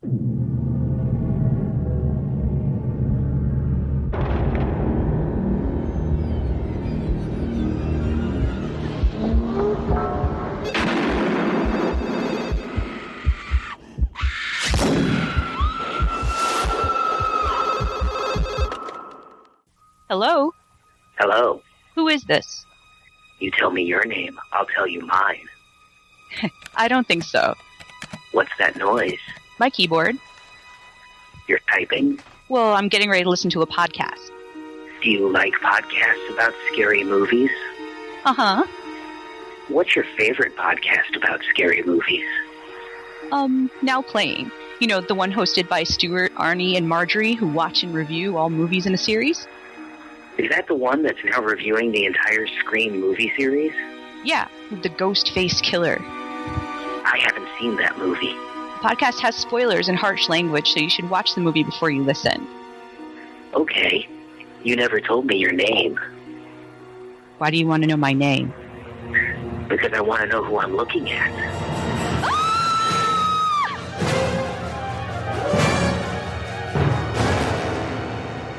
Hello? Hello. Who is this? You tell me your name, I'll tell you mine. I don't think so. What's that noise? My keyboard. You're typing? Well, I'm getting ready to listen to a podcast. Do you like podcasts about scary movies? Uh-huh. What's your favorite podcast about scary movies? Now Playing. You know, the one hosted by Stuart, Arnie, and Marjorie, who watch and review all movies in a series? Is that the one that's now reviewing the entire Scream movie series? Yeah, with the Ghostface killer. I haven't seen that movie. The podcast has spoilers and harsh language, so you should watch the movie before you listen. Okay. You never told me your name. Why do you want to know my name? Because I want to know who I'm looking at.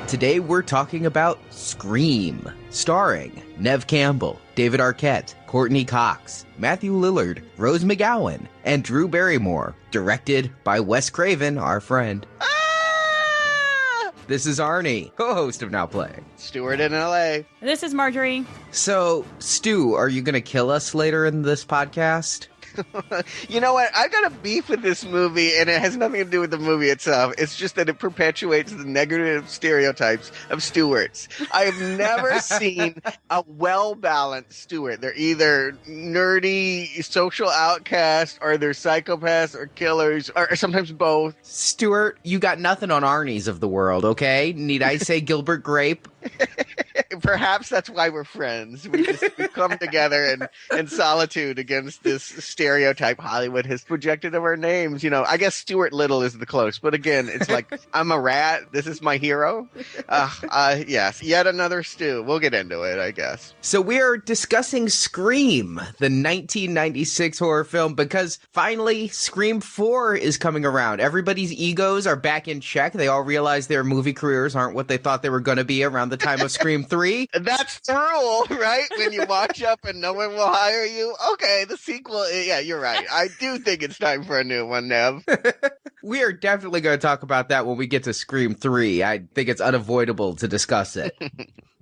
Today we're talking about Scream, starring Neve Campbell, David Arquette, Courtney Cox, Matthew Lillard, Rose McGowan, and Drew Barrymore, directed by Wes Craven, our friend. This is Arnie, co-host of Now Playing. Stuart in L.A. This is Marjorie. So, Stu, are you going to kill us later in this podcast? You know what? I've got a beef with this movie, and it has nothing to do with the movie itself. It's just that it perpetuates the negative stereotypes of Stuarts. I have never seen a well-balanced Stuart. They're either nerdy, social outcasts, or they're psychopaths or killers, or sometimes both. Stuart, you got nothing on Arnie's of the world, okay? Need I say Gilbert Grape? Perhaps that's why we're friends. We come together in solitude against this stereotype Hollywood has projected of our names. You know, I guess Stuart Little is the close, but again, it's like, I'm a rat. This is my hero. Yes, yet another Stu. We'll get into it, I guess. So we are discussing Scream, the 1996 horror film, because finally Scream 4 is coming around. Everybody's egos are back in check. They all realize their movie careers aren't what they thought they were going to be around the time of Scream 3. That's the rule, right? When you watch up and no one will hire you. Okay, the sequel, yeah, you're right. I do think it's time for a new one, Nev. We are definitely going to talk about that when we get to Scream 3. I think it's unavoidable to discuss it.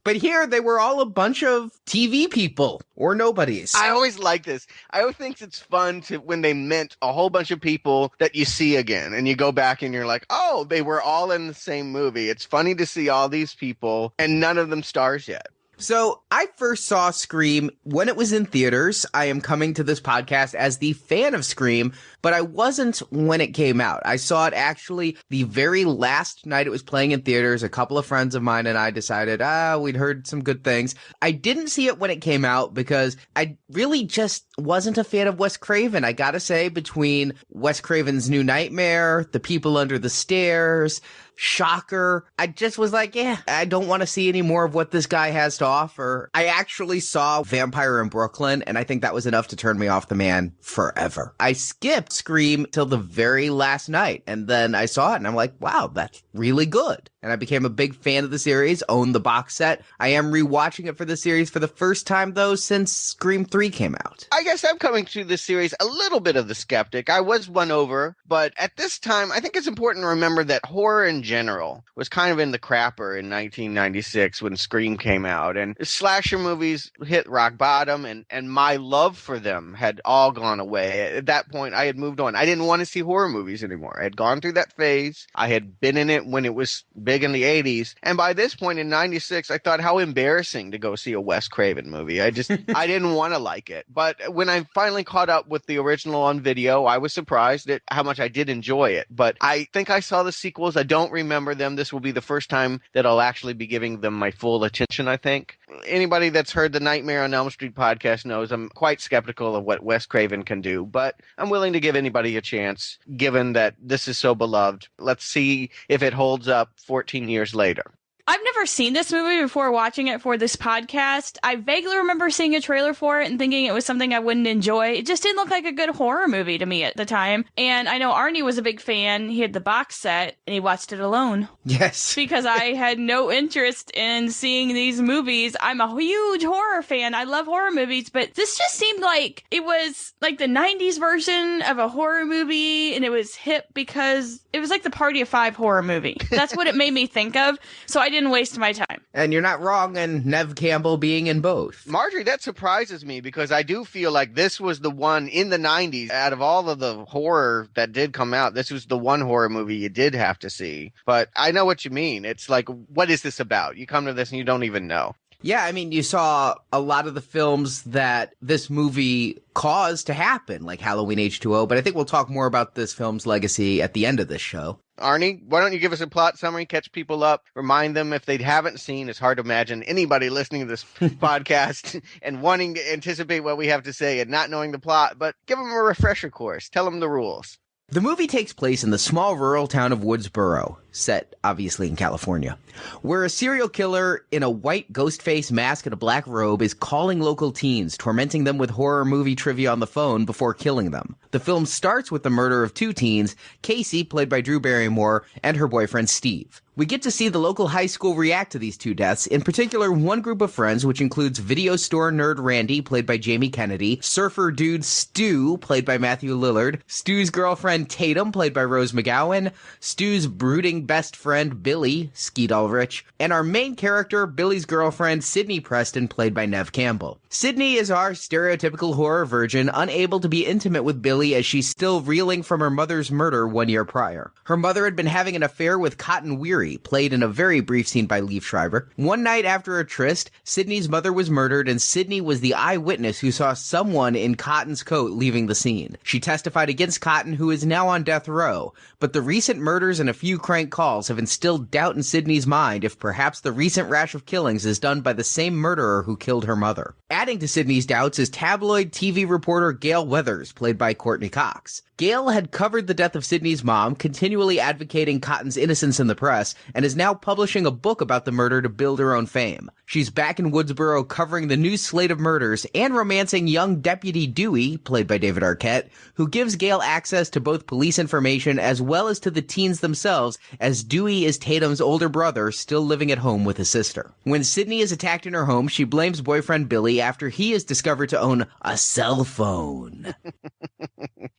But here, they were all a bunch of TV people, or nobodies. I always like this. I always think it's fun to when they meant a whole bunch of people that you see again, and you go back and you're like, oh, they were all in the same movie. It's funny to see all these people, and none of them stars yet. So I first saw Scream when it was in theaters. I am coming to this podcast as the fan of Scream, but I wasn't when it came out. I saw it actually the very last night it was playing in theaters. A couple of friends of mine and I decided, we'd heard some good things. I didn't see it when it came out because I really just wasn't a fan of Wes Craven. I gotta say, between Wes Craven's New Nightmare, The People Under the Stairs, Shocker, I just was like, I don't want to see any more of what this guy has to offer. I actually saw Vampire in Brooklyn, and I think that was enough to turn me off the man forever. I skipped Scream till the very last night, and then I saw it, and I'm like, wow, that's really good. And I became a big fan of the series, owned the box set. I am rewatching it for the series for the first time, though, since Scream 3 came out. I guess I'm coming to this series a little bit of the skeptic. I was won over, but at this time, I think it's important to remember that horror in general was kind of in the crapper in 1996 when Scream came out, and slasher movies hit rock bottom, and my love for them had all gone away. At that point, I had moved on. I didn't want to see horror movies anymore. I had gone through that phase. I had been in it when it was big in the 80s, and by this point in 96, I thought how embarrassing to go see a Wes Craven movie. I didn't want to like it. But when I finally caught up with the original on video, I was surprised at how much I did enjoy it. But I think I saw the sequels. I don't remember them. This will be the first time that I'll actually be giving them my full attention, I think. Anybody that's heard the Nightmare on Elm Street podcast knows I'm quite skeptical of what Wes Craven can do, but I'm willing to give anybody a chance, given that this is so beloved. Let's see if it holds up 14 years later. I've never seen this movie before watching it for this podcast. I vaguely remember seeing a trailer for it and thinking it was something I wouldn't enjoy. It just didn't look like a good horror movie to me at the time. And I know Arnie was a big fan. He had the box set and he watched it alone. Yes. Because I had no interest in seeing these movies. I'm a huge horror fan. I love horror movies, but this just seemed like it was like the 90s version of a horror movie, and it was hip because it was like the Party of Five horror movie. That's what it made me think of, so I didn't waste my time. And you're not wrong in Neve Campbell being in both. Marjorie, that surprises me because I do feel like this was the one in the 90s, out of all of the horror that did come out, this was the one horror movie you did have to see. But I know what you mean. It's like, what is this about? You come to this and you don't even know. Yeah, I mean, you saw a lot of the films that this movie caused to happen, like Halloween H2O, but I think we'll talk more about this film's legacy at the end of this show. Arnie, why don't you give us a plot summary, catch people up, remind them if they haven't seen, it's hard to imagine anybody listening to this podcast and wanting to anticipate what we have to say and not knowing the plot, but give them a refresher course. Tell them the rules. The movie takes place in the small rural town of Woodsboro, set obviously in California, where a serial killer in a white Ghostface mask and a black robe is calling local teens, tormenting them with horror movie trivia on the phone before killing them. The film starts with the murder of two teens, Casey, played by Drew Barrymore, and her boyfriend Steve. We get to see the local high school react to these two deaths, in particular one group of friends, which includes video store nerd Randy, played by Jamie Kennedy, surfer dude Stu, played by Matthew Lillard, Stu's girlfriend Tatum, played by Rose McGowan, Stu's brooding best friend Billy, Skeet Ulrich, and our main character, Billy's girlfriend Sydney Preston, played by Neve Campbell. Sydney is our stereotypical horror virgin, unable to be intimate with Billy as she's still reeling from her mother's murder 1 year prior. Her mother had been having an affair with Cotton Weary, played in a very brief scene by Liev Schreiber. One night after a tryst, Sydney's mother was murdered, and Sydney was the eyewitness who saw someone in Cotton's coat leaving the scene. She testified against Cotton, who is now on death row, but the recent murders and a few crank calls have instilled doubt in Sydney's mind if perhaps the recent rash of killings is done by the same murderer who killed her mother. Adding to Sydney's doubts is tabloid TV reporter Gail Weathers, played by Courtney Cox. Gail had covered the death of Sydney's mom, continually advocating Cotton's innocence in the press, and is now publishing a book about the murder to build her own fame. She's back in Woodsboro covering the new slate of murders and romancing young Deputy Dewey, played by David Arquette, who gives Gail access to both police information as well as to the teens themselves, as Dewey is Tatum's older brother still living at home with his sister. When Sydney is attacked in her home, she blames boyfriend Billy after he is discovered to own a cell phone.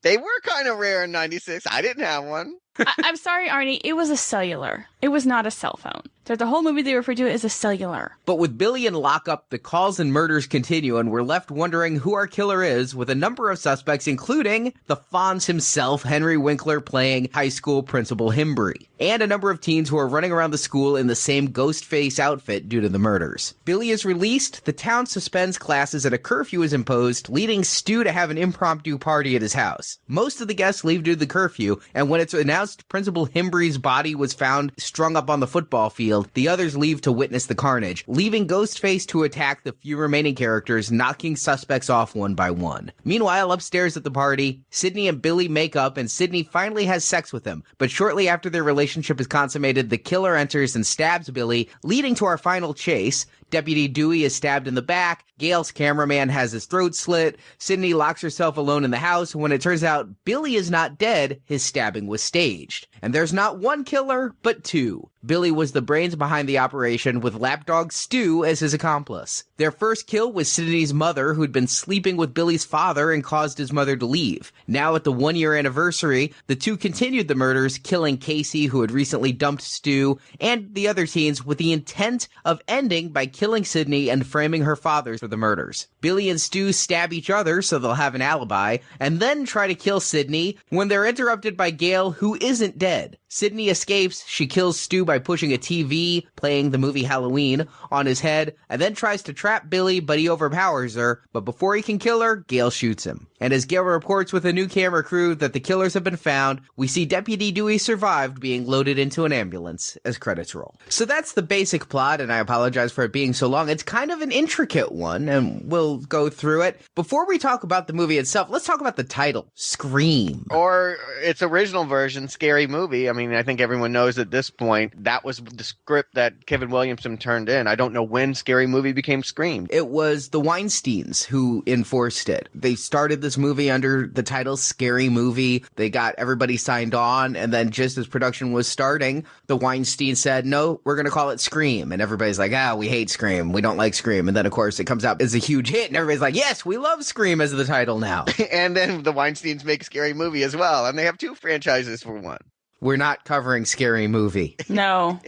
They were kind of rare in 96. I didn't have one. I'm sorry, Arnie. It was a cellular. It was not a cell phone. So the whole movie they refer to it as a cellular. But with Billy in lockup, the calls and murders continue, and we're left wondering who our killer is, with a number of suspects, including the Fonz himself, Henry Winkler, playing high school principal Himbry, and a number of teens who are running around the school in the same Ghostface outfit due to the murders. Billy is released, the town suspends classes, and a curfew is imposed, leading Stu to have an impromptu party at his house. Most of the guests leave due to the curfew, and when it's announced Principal Himbry's body was found strung up on the football field, the others leave to witness the carnage, leaving Ghostface to attack the few remaining characters, knocking suspects off one by one. Meanwhile, upstairs at the party, Sydney and Billy make up, and Sydney finally has sex with him, but shortly after their relationship is consummated, the killer enters and stabs Billy, leading to our final chase. Deputy Dewey is stabbed in the back, Gail's cameraman has his throat slit, Sydney locks herself alone in the house. When it turns out Billy is not dead, his stabbing was staged. And there's not one killer, but two. Billy was the brains behind the operation, with lapdog Stu as his accomplice. Their first kill was Sydney's mother, who'd been sleeping with Billy's father and caused his mother to leave. Now at the 1 year anniversary, the two continued the murders, killing Casey, who had recently dumped Stu, and the other teens, with the intent of ending by killing Sydney and framing her father for the murders. Billy and Stu stab each other so they'll have an alibi, and then try to kill Sydney when they're interrupted by Gail, who isn't dead. Sydney escapes, she kills Stu by pushing a TV, playing the movie Halloween, on his head, and then tries to trap Billy, but he overpowers her. But before he can kill her, Gail shoots him. And as Gail reports with a new camera crew that the killers have been found, we see Deputy Dewey survived being loaded into an ambulance as credits roll. So that's the basic plot, and I apologize for it being taking so long. It's kind of an intricate one, and we'll go through it. Before we talk about the movie itself, let's talk about the title, Scream. Or its original version, Scary Movie. I mean, I think everyone knows at this point that was the script that Kevin Williamson turned in. I don't know when Scary Movie became Scream. It was the Weinsteins who enforced it. They started this movie under the title Scary Movie. They got everybody signed on, and then just as production was starting, the Weinstein said, no, we're going to call it Scream. And everybody's like, we hate Scream. We don't like Scream. And then, of course, it comes out as a huge hit, and everybody's like, yes, we love Scream as the title now. And then the Weinsteins make Scary Movie as well, and they have 2 franchises for one. We're not covering Scary Movie. No.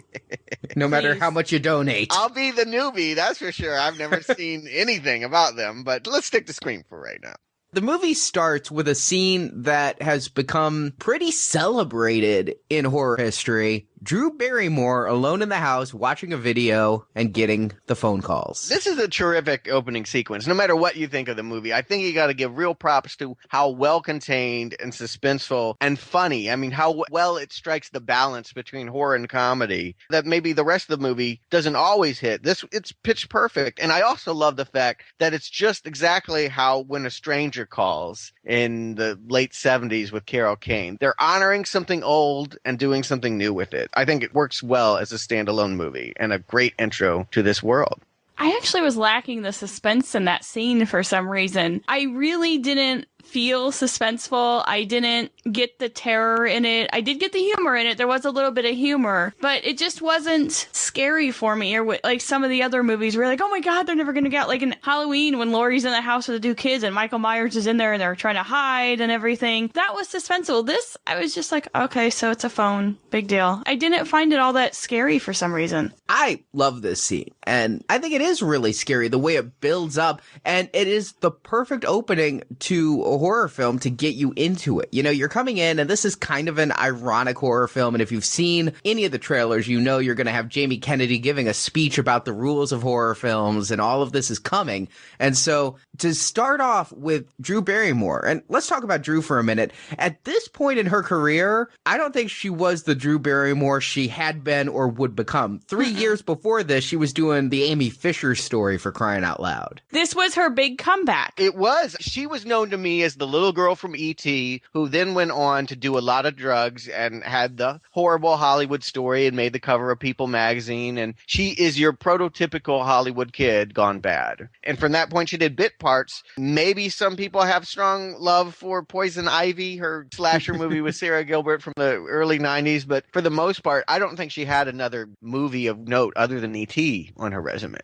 No matter how much you donate. I'll be the newbie, that's for sure. I've never seen anything about them, but let's stick to Scream for right now. The movie starts with a scene that has become pretty celebrated in horror history. Drew Barrymore alone in the house watching a video and getting the phone calls. This is a terrific opening sequence. No matter what you think of the movie, I think you got to give real props to how well contained and suspenseful and funny. I mean, how well it strikes the balance between horror and comedy that maybe the rest of the movie doesn't always hit. It's pitch perfect. And I also love the fact that it's just exactly how When a Stranger Calls in the late 70s with Carol Kane. They're honoring something old and doing something new with it. I think it works well as a standalone movie and a great intro to this world. I actually was lacking the suspense in that scene for some reason. I really didn't feel suspenseful. I didn't get the terror in it. I did get the humor in it. There was a little bit of humor, but it just wasn't scary for me. Or like some of the other movies where like, oh my God, they're never going to get out. Like in Halloween when Laurie's in the house with the 2 kids and Michael Myers is in there and they're trying to hide and everything. That was suspenseful. This, I was just like, okay, so it's a phone. Big deal. I didn't find it all that scary for some reason. I love this scene, and I think it is really scary the way it builds up, and it is the perfect opening to a horror film to get you into it. You know, you're coming in, and this is kind of an ironic horror film, and if you've seen any of the trailers, you know you're going to have Jamie Kennedy giving a speech about the rules of horror films, and all of this is coming. And so to start off with Drew Barrymore, and let's talk about Drew for a minute. At this point in her career, I don't think she was the Drew Barrymore she had been or would become. 3 years before this, she was doing the Amy Fisher story, for crying out loud. This was her big comeback. It was. She was known to me as the little girl from E.T. who then went on to do a lot of drugs and had the horrible Hollywood story and made the cover of People magazine. And she is your prototypical Hollywood kid gone bad. And from that point, she did bit parts. Maybe some people have strong love for Poison Ivy, her slasher movie with Sarah Gilbert from the early 90s. But for the most part, I don't think she had another movie of note other than E.T. on her resume.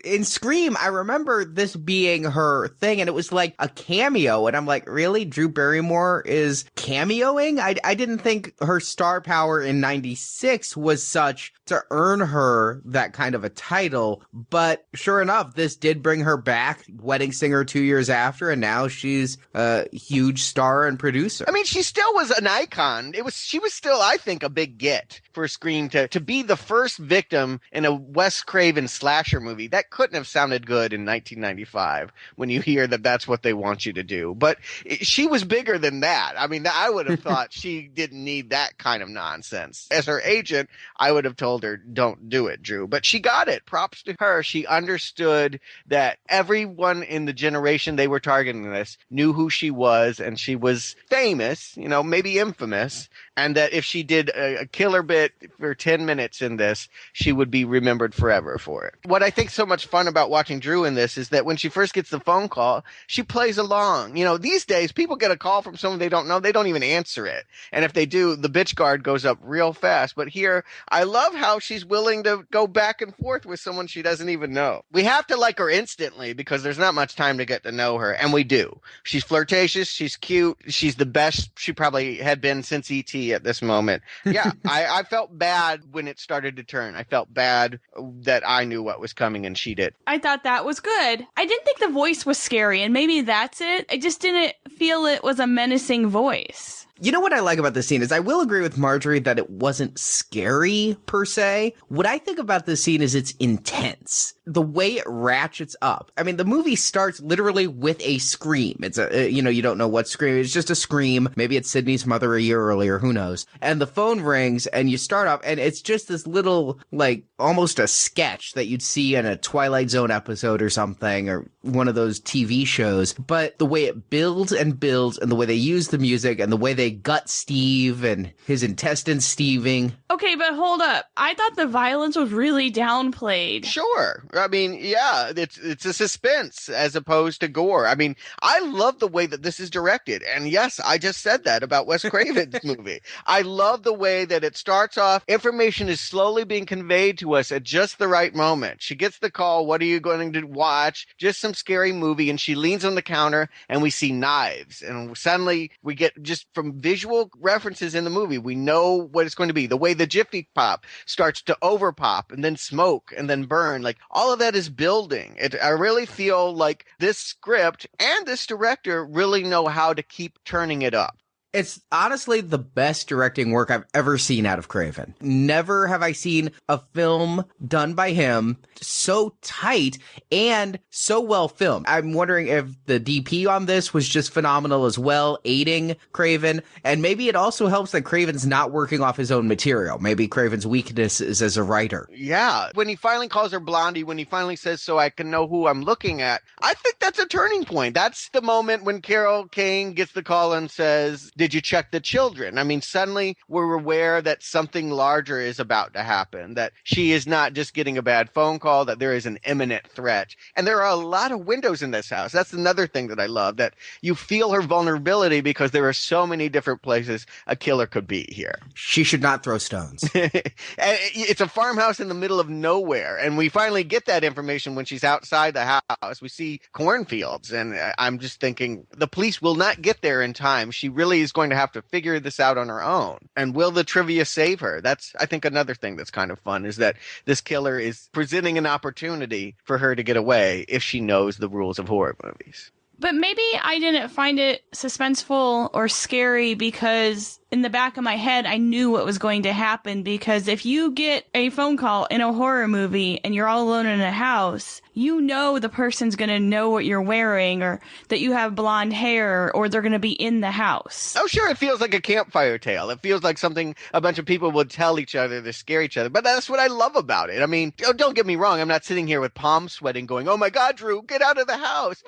In Scream, I remember this being her thing, and it was like a cameo, and I'm like, really? Drew Barrymore is cameoing? I didn't think her star power in 96 was such to earn her that kind of a title, but sure enough, this did bring her back, Wedding Singer 2 years after, and now she's a huge star and producer. I mean, she still was an icon. She was still, I think, a big get for Scream to be the first victim in a Wes Craven slasher movie. That couldn't have sounded good in 1995 when you hear that that's what they want you to do. But she was bigger than that. I mean, I would have thought she didn't need that kind of nonsense. As her agent, I would have told her, don't do it, Drew. But she got it. Props to her. She understood that everyone in the generation they were targeting this knew who she was, and she was famous, you know, maybe infamous, and that if she did a killer bit for 10 minutes in this, she would be remembered forever for it. What I think so much fun about watching Drew in this is that when she first gets the phone call, she plays along. You know, these days, people get a call from someone they don't know, they don't even answer it. And if they do, the bitch guard goes up real fast. But here, I love how she's willing to go back and forth with someone she doesn't even know. We have to like her instantly because there's not much time to get to know her, and we do. She's flirtatious, she's cute, she's the best she probably had been since E.T. at this moment. Yeah, I felt bad when it started to turn. I felt bad that I knew what was coming and she did. I thought that was good. I didn't think the voice was scary, and maybe that's it. I just didn't feel it was a menacing voice. You know what I like about this scene is I will agree with Marjorie that it wasn't scary per se. What I think about this scene is it's intense. The way it ratchets up. I mean, the movie starts literally with a scream. It's you don't know what scream. It's just a scream. Maybe it's Sydney's mother a year earlier. Who knows? And the phone rings and you start off and it's just this little, like, almost a sketch that you'd see in a Twilight Zone episode or something, or one of those TV shows. But the way it builds and builds and the way they use the music and the way they gut Steve and his intestines Steving. Okay, but hold up. I thought the violence was really downplayed. Sure. I mean, yeah, it's a suspense as opposed to gore. I mean, I love the way that this is directed. And yes, I just said that about Wes Craven's movie. I love the way that it starts off. Information is slowly being conveyed to us at just the right moment. She gets the call. What are you going to watch? Just some scary movie. And she leans on the counter and we see knives. And suddenly we get just from visual references in the movie, we know what it's going to be. The way the Jiffy Pop starts to overpop and then smoke and then burn. Like, all of that is building. I really feel like this script and this director really know how to keep turning it up. It's honestly the best directing work I've ever seen out of Craven. Never have I seen a film done by him so tight and so well filmed. I'm wondering if the DP on this was just phenomenal as well, aiding Craven. And maybe it also helps that Craven's not working off his own material. Maybe Craven's weakness is as a writer. Yeah. When he finally calls her Blondie, when he finally says, so I can know who I'm looking at, I think that's a turning point. That's the moment when Carol Kane gets the call and says, did you check the children? I mean, suddenly we're aware that something larger is about to happen, that she is not just getting a bad phone call, that there is an imminent threat. And there are a lot of windows in this house. That's another thing that I love, that you feel her vulnerability because there are so many different places a killer could be here. She should not throw stones. It's a farmhouse in the middle of nowhere. And we finally get that information when she's outside the house. We see cornfields. And I'm just thinking the police will not get there in time. She really is going to have to figure this out on her own. And will the trivia save her? That's, I think, another thing that's kind of fun is that this killer is presenting an opportunity for her to get away if she knows the rules of horror movies. But maybe I didn't find it suspenseful or scary because in the back of my head, I knew what was going to happen, because if you get a phone call in a horror movie and you're all alone in a house, you know the person's going to know what you're wearing, or that you have blonde hair, or they're going to be in the house. Oh, sure. It feels like a campfire tale. It feels like something a bunch of people would tell each other to scare each other. But that's what I love about it. I mean, don't get me wrong. I'm not sitting here with palms sweating going, oh my God, Drew, get out of the house.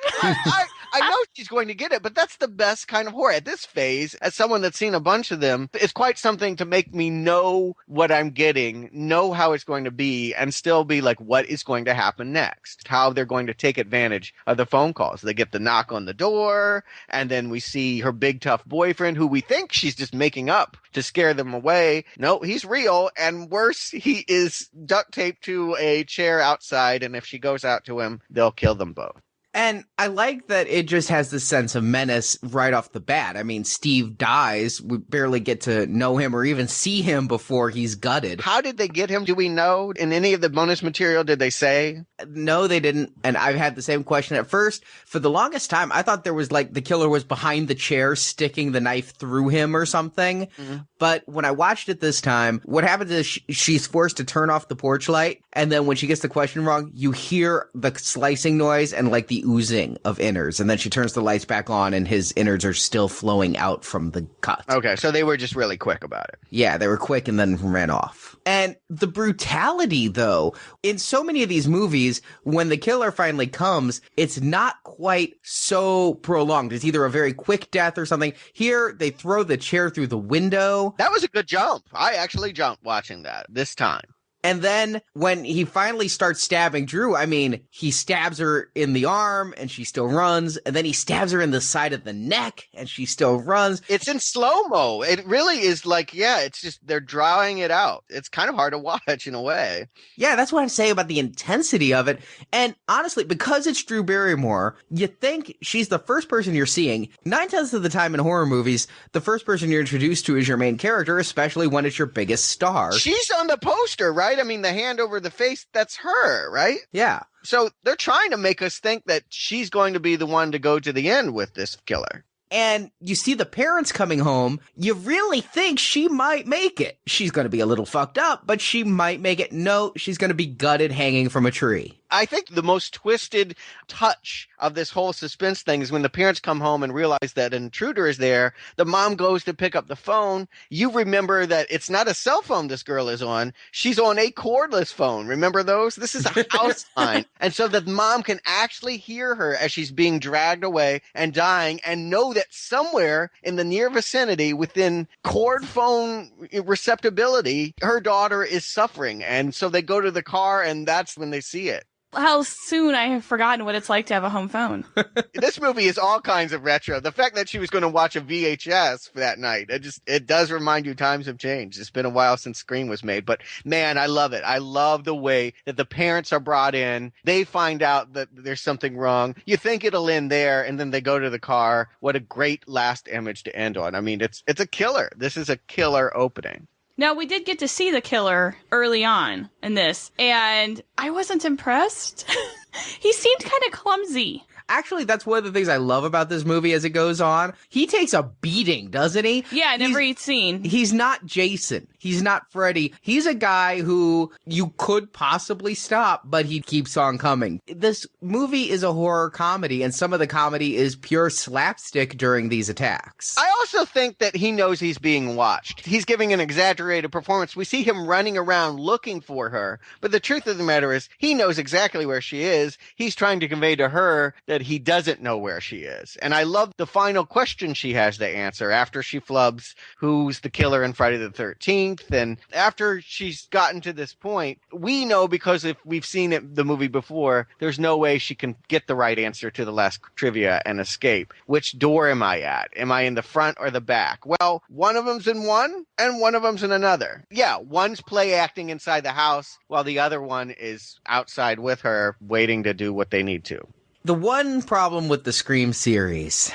I know she's going to get it, but that's the best kind of horror. At this phase, as someone that's seen a bunch of them, it's quite something to make me know what I'm getting, know how it's going to be, and still be like, what is going to happen next? How they're going to take advantage of the phone calls. They get the knock on the door, and then we see her big tough boyfriend, who we think she's just making up to scare them away. No, he's real, and worse, he is duct taped to a chair outside, and if she goes out to him, they'll kill them both. And I like that it just has this sense of menace right off the bat. I mean, Steve dies. We barely get to know him or even see him before he's gutted. How did they get him? Do we know? In any of the bonus material, did they say? No, they didn't. And I've had the same question at first. For the longest time, I thought there was like the killer was behind the chair sticking the knife through him or something. Mm-hmm. But when I watched it this time, what happens is she's forced to turn off the porch light. And then when she gets the question wrong, you hear the slicing noise and like the oozing of innards, and then she turns the lights back on and his innards are still flowing out from the cut. Okay, so they were just really quick about it. Yeah, they were quick and then ran off. And the brutality, though, in so many of these movies, when the killer finally comes, it's not quite so prolonged. It's either a very quick death or something. Here, they throw the chair through the window. That was a good jump. I actually jumped watching that this time. And then when he finally starts stabbing Drew, I mean, he stabs her in the arm and she still runs. And then he stabs her in the side of the neck and she still runs. It's in slow-mo. It really is like, yeah, it's just they're drawing it out. It's kind of hard to watch in a way. Yeah, that's what I'm saying about the intensity of it. And honestly, because it's Drew Barrymore, you think she's the first person you're seeing. 9 tenths of the time in horror movies, the first person you're introduced to is your main character, especially when it's your biggest star. She's on the poster, right? I mean, the hand over the face, that's her, right? Yeah. So they're trying to make us think that she's going to be the one to go to the end with this killer. and you see the parents coming home, you really think she might make it. She's going to be a little fucked up, but she might make it. No, she's going to be gutted hanging from a tree. I think the most twisted touch of this whole suspense thing is when the parents come home and realize that an intruder is there. The mom goes to pick up the phone. You remember that it's not a cell phone this girl is on. She's on a cordless phone. Remember those? This is a house line. And so that mom can actually hear her as she's being dragged away and dying and know that somewhere in the near vicinity within cord phone receptibility, her daughter is suffering. And so they go to the car and that's when they see it. How soon I have forgotten what it's like to have a home phone. This movie is all kinds of retro. The fact that she was going to watch a VHS for that night, it does remind you times have changed. It's been a while since Scream was made, but man, I love it. I love the way that the parents are brought in. They find out that there's something wrong. You think it'll end there, and then they go to the car. What a great last image to end on. I mean, it's a killer. This is a killer opening. Now, we did get to see the killer early on in this, and I wasn't impressed. He seemed kind of clumsy. Actually, that's one of the things I love about this movie as it goes on. He takes a beating, doesn't he? Yeah, in every scene. He's not Jason. He's not Freddy. He's a guy who you could possibly stop, but he keeps on coming. This movie is a horror comedy, and some of the comedy is pure slapstick during these attacks. I also think that he knows he's being watched. He's giving an exaggerated performance. We see him running around looking for her, but the truth of the matter is he knows exactly where she is. He's trying to convey to her that he doesn't know where she is. And I love the final question she has to answer after she flubs who's the killer in Friday the 13th. And after she's gotten to this point, we know, because if we've seen the movie before, there's no way she can get the right answer to the last trivia and escape. Which door am I at? Am I in the front or the back? Well, one of them's in one and one of them's in another. Yeah, one's play acting inside the house while the other one is outside with her waiting to do what they need to. The one problem with the Scream series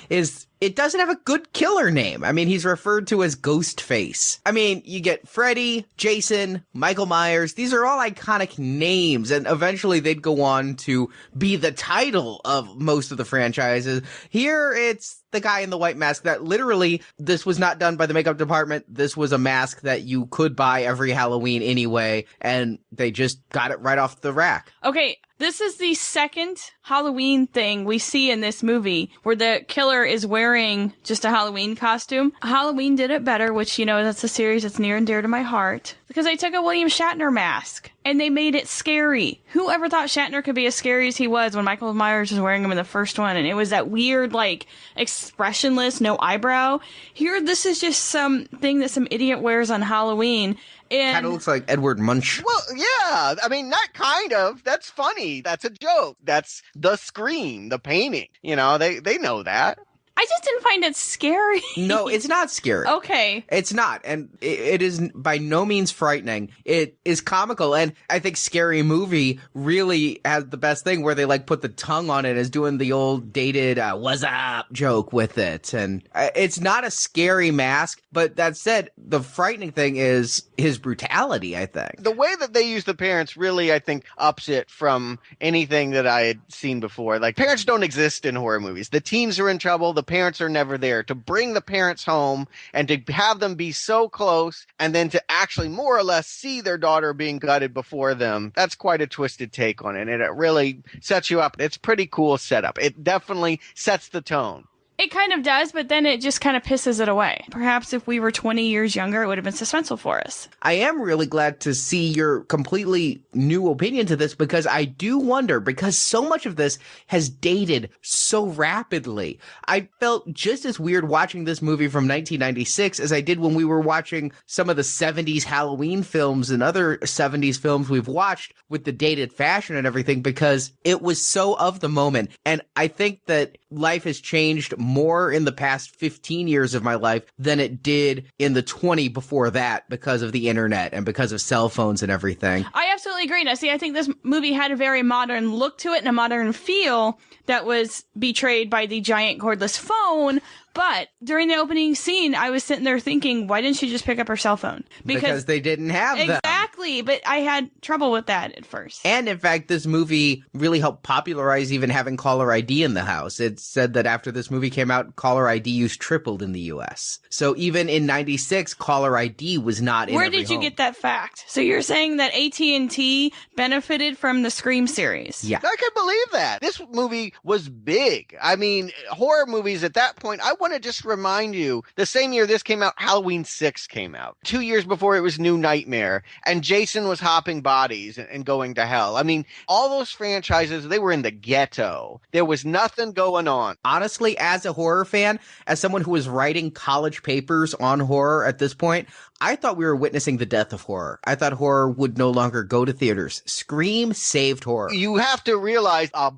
is it doesn't have a good killer name. I mean, he's referred to as Ghostface. I mean, you get Freddy, Jason, Michael Myers. These are all iconic names, and eventually they'd go on to be the title of most of the franchises. Here, it's the guy in the white mask that literally, this was not done by the makeup department. This was a mask that you could buy every Halloween anyway, and they just got it right off the rack. Okay, this is the second Halloween thing we see in this movie where the killer is wearing just a Halloween costume. Halloween did it better, which, you know, that's a series that's near and dear to my heart. Because they took a William Shatner mask and they made it scary. Who ever thought Shatner could be as scary as he was when Michael Myers was wearing him in the first one? And it was that weird, like, expressionless, no eyebrow. Here, this is just something that some idiot wears on Halloween. And kind of looks like Edward Munch. Well, yeah. I mean, not kind of. That's funny. That's a joke. That's the Scream, the painting. You know, they know that. I just didn't find it scary. No, it's not scary. Okay. It's not. And it is by no means frightening. It is comical. And I think Scary Movie really has the best thing where they like put the tongue on it as doing the old dated what's up joke with it. And it's not a scary mask. But that said, the frightening thing is his brutality, I think. The way that they use the parents really, I think, ups it from anything that I had seen before. Like, parents don't exist in horror movies. The teens are in trouble. The parents are never there. To bring the parents home and to have them be so close and then to actually more or less see their daughter being gutted before them, that's quite a twisted take on it. And it really sets you up. It's pretty cool setup. It definitely sets the tone. It kind of does, but then it just kind of pisses it away. Perhaps if we were 20 years younger, it would have been suspenseful for us. I am really glad to see your completely new opinion to this, because I do wonder, because so much of this has dated so rapidly. I felt just as weird watching this movie from 1996 as I did when we were watching some of the 70s Halloween films and other 70s films we've watched with the dated fashion and everything, because it was so of the moment. And I think that life has changed more in the past 15 years of my life than it did in the 20 before that, because of the internet and because of cell phones and everything. I absolutely agree. Now, see, I think this movie had a very modern look to it and a modern feel that was betrayed by the giant cordless phone. But during the opening scene, I was sitting there thinking, why didn't she just pick up her cell phone? Because they didn't have them. Exactly. But I had trouble with that at first. And in fact, this movie really helped popularize even having caller ID in the house. It said that after this movie came out, caller ID use tripled in the U.S. So even in 96, caller ID was not in every home. Where did you get that fact? So you're saying that AT&T benefited from the Scream series? Yeah. I can believe that. This movie was big. I mean, horror movies at that point, I want to just remind you, the same year this came out, Halloween 6 came out. 2 years before it was New Nightmare, and Jason was hopping bodies and going to hell. I mean, all those franchises, they were in the ghetto. There was nothing going on. Honestly, as a horror fan, as someone who was writing college papers on horror at this point, I thought we were witnessing the death of horror. I thought horror would no longer go to theaters. Scream saved horror. You have to realize a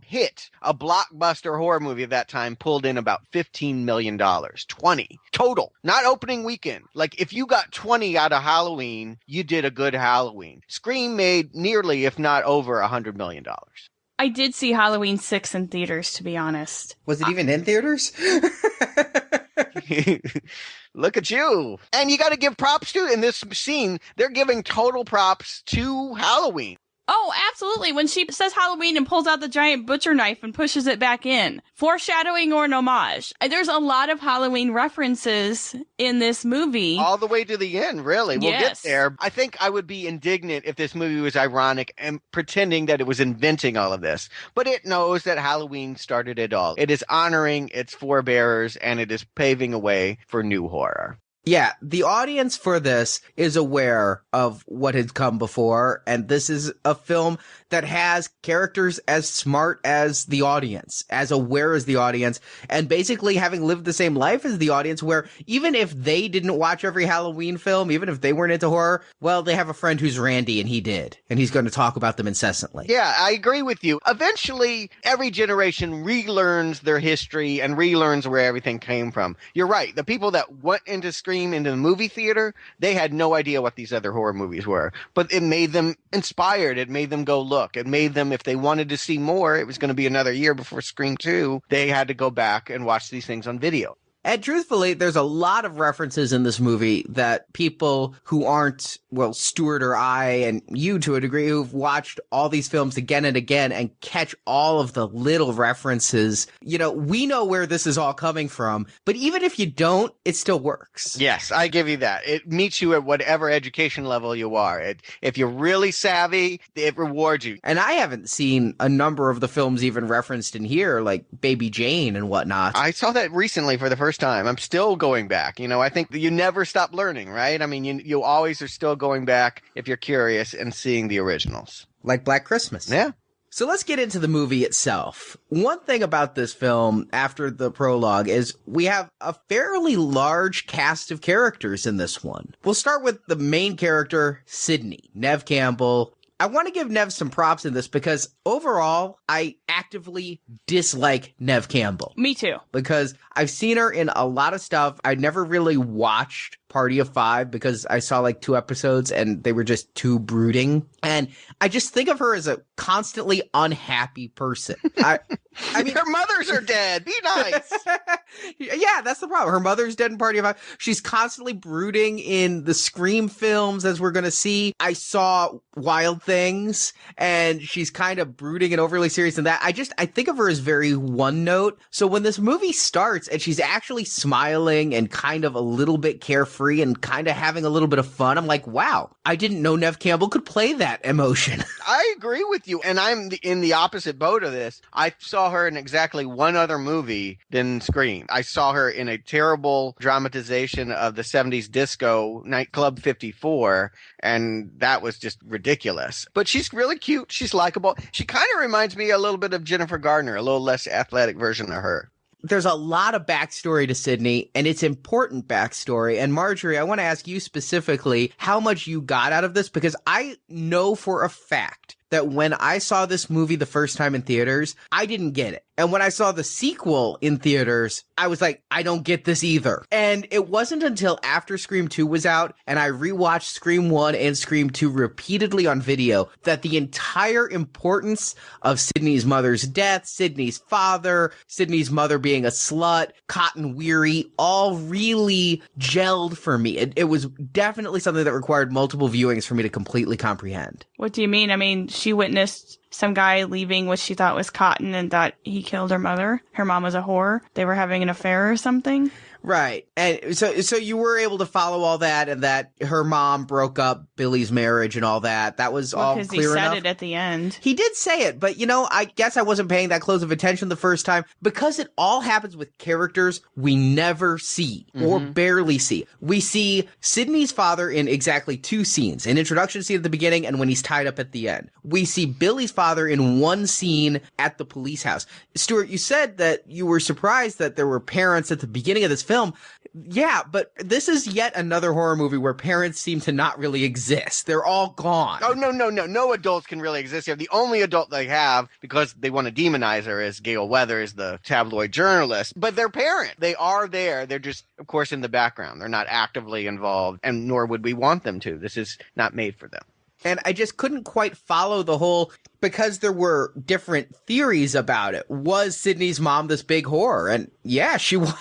blockbuster horror movie of that time pulled in about $15 million. 20 total, not opening weekend. Like if you got 20 out of Halloween, you did a good Halloween. Scream made nearly, if not over, $100 million. I did see Halloween 6 in theaters, to be honest. Was it even in theaters? Look at you. And you got to give props to, in this scene, they're giving total props to Halloween. Oh, absolutely. When she says Halloween and pulls out the giant butcher knife and pushes it back in. Foreshadowing or an homage. There's a lot of Halloween references in this movie. All the way to the end, really. We'll get there. I think I would be indignant if this movie was ironic and pretending that it was inventing all of this. But it knows that Halloween started it all. It is honoring its forebearers, and it is paving a way for new horror. Yeah, the audience for this is aware of what had come before, and this is a film that has characters as smart as the audience, as aware as the audience, and basically having lived the same life as the audience, where even if they didn't watch every Halloween film, even if they weren't into horror, well, they have a friend who's Randy, and he did, and he's going to talk about them incessantly. Yeah, I agree with you. Eventually, every generation relearns their history and relearns where everything came from. You're right. The people that went into into the movie theater, they had no idea what these other horror movies were. But it made them inspired. It made them go look. It made them, if they wanted to see more, it was going to be another year before Scream 2, they had to go back and watch these things on video. And truthfully, there's a lot of references in this movie that people who aren't, well, Stuart or I and you to a degree who've watched all these films again and again and catch all of the little references, you know, we know where this is all coming from. But even if you don't, it still works. Yes, I give you that. It meets you at whatever education level you are. If you're really savvy, it rewards you. And I haven't seen a number of the films even referenced in here, like Baby Jane and whatnot. I saw that recently for the first time. I'm still going back. You know, I think you never stop learning, right? I mean, you always are still going back if you're curious and seeing the originals. Like Black Christmas. Yeah. So let's get into the movie itself. One thing about this film after the prologue is we have a fairly large cast of characters in this one. We'll start with the main character, Sydney, Neve Campbell. I want to give Neve some props in this because overall, I actively dislike Neve Campbell. Me too. Because I've seen her in a lot of stuff. I never really watched Party of Five because I saw like 2 episodes and they were just too brooding. And I just think of her as a constantly unhappy person. I mean, her mothers are dead. Be nice. Yeah, that's the problem. Her mother's dead in Party of Five. She's constantly brooding in the Scream films, as we're going to see. I saw Wild Things, and she's kind of brooding and overly serious in that. I think of her as very one note. So when this movie starts and she's actually smiling and kind of a little bit carefree and kind of having a little bit of fun, I'm like, wow, I didn't know Neve Campbell could play that emotion. I agree with you. And I'm in the opposite boat of this. I saw her in exactly one other movie than Scream. I saw her in a terrible dramatization of the 70s disco Nightclub 54, and that was just ridiculous. But she's really cute. She's likable. She kind of reminds me a little bit of Jennifer Gardner, a little less athletic version of her. There's a lot of backstory to Sydney, and it's important backstory. And Marjorie, I want to ask you specifically how much you got out of this, because I know for a fact that when I saw this movie the first time in theaters, I didn't get it. And when I saw the sequel in theaters, I was like, I don't get this either. And it wasn't until after Scream 2 was out and I rewatched Scream 1 and Scream 2 repeatedly on video that the entire importance of Sydney's mother's death, Sydney's father, Sydney's mother being a slut, Cotton Weary, all really gelled for me. It was definitely something that required multiple viewings for me to completely comprehend. What do you mean? I mean, she witnessed some guy leaving what she thought was Cotton and thought he killed her mother. Her mom was a whore. They were having an affair or something. Right. And so you were able to follow all that, and that her mom broke up Billy's marriage and all that. That was all clear enough. Because he said it at the end. He did say it, but I guess I wasn't paying that close of attention the first time because it all happens with characters we never see or barely see. We see Sydney's father in exactly 2 scenes, an introduction scene at the beginning and when he's tied up at the end. We see Billy's father in 1 scene at the police house. Stuart, you said that you were surprised that there were parents at the beginning of this film. Yeah, but this is yet another horror movie where parents seem to not really exist. They're all gone. Oh, no. No adults can really exist here. The only adult they have, because they want to demonize her, is Gail Weathers, the tabloid journalist. But they're parents. They are there. They're just, of course, in the background. They're not actively involved, and nor would we want them to. This is not made for them. And I just couldn't quite follow the whole, because there were different theories about it. Was Sydney's mom this big whore? And yeah, she was.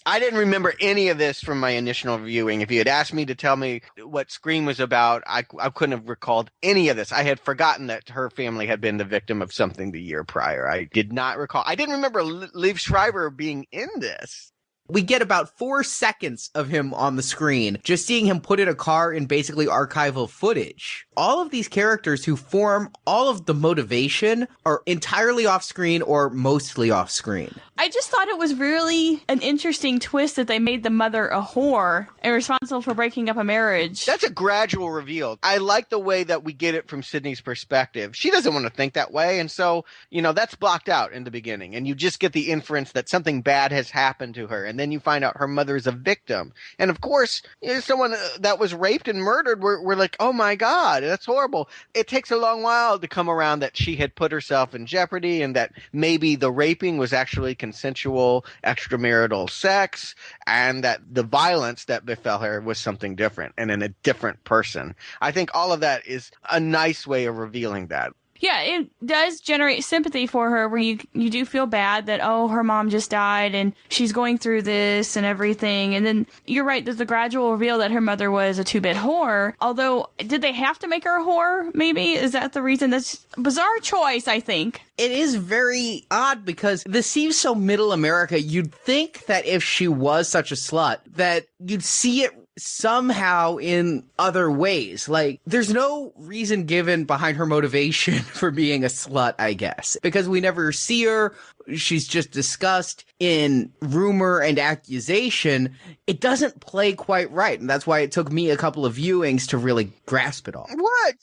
I didn't remember any of this from my initial viewing. If you had asked me to tell me what Scream was about, I couldn't have recalled any of this. I had forgotten that her family had been the victim of something the year prior. I did not recall. I didn't remember Liev Schreiber being in this. We get about 4 seconds of him on the screen, just seeing him put in a car in basically archival footage. All of these characters who form all of the motivation are entirely off screen or mostly off screen. I just thought it was really an interesting twist that they made the mother a whore and responsible for breaking up a marriage. That's a gradual reveal. I like the way that we get it from Sydney's perspective. She doesn't want to think that way, and so, that's blocked out in the beginning, and you just get the inference that something bad has happened to her, and then you find out her mother is a victim. And of course, someone that was raped and murdered, we're like, oh my God, that's horrible. It takes a long while to come around that she had put herself in jeopardy and that maybe the raping was actually consensual extramarital sex and that the violence that befell her was something different and in a different person. I think all of that is a nice way of revealing that. Yeah, it does generate sympathy for her where you do feel bad that, her mom just died and she's going through this and everything. And then you're right, there's a gradual reveal that her mother was a 2-bit whore. Although, did they have to make her a whore, maybe? Is that the reason? That's a bizarre choice, I think. It is very odd because this seems so middle America. You'd think that if she was such a slut, that you'd see it somehow in other ways. Like, there's no reason given behind her motivation for being a slut, I guess, because we never see her. She's just discussed in rumor and accusation. It doesn't play quite right, and that's why it took me a couple of viewings to really grasp it all. What?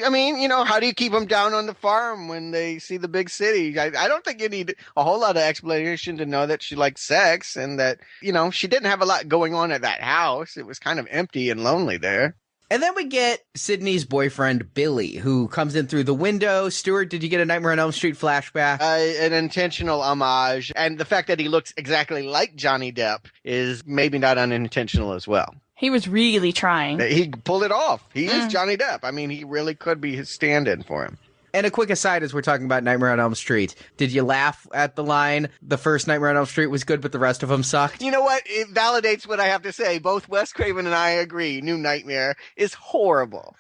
I mean, how do you keep them down on the farm when they see the big city? I don't think you need a whole lot of explanation to know that she likes sex and that, she didn't have a lot going on at that house. It was kind of empty and lonely there. And then we get Sydney's boyfriend, Billy, who comes in through the window. Stuart, did you get a Nightmare on Elm Street flashback? An intentional homage. And the fact that he looks exactly like Johnny Depp is maybe not unintentional as well. He was really trying. He pulled it off. He is Johnny Depp. I mean, he really could be his stand-in for him. And a quick aside as we're talking about Nightmare on Elm Street. Did you laugh at the line, the first Nightmare on Elm Street was good, but the rest of them sucked? You know what? It validates what I have to say. Both Wes Craven and I agree. New Nightmare is horrible.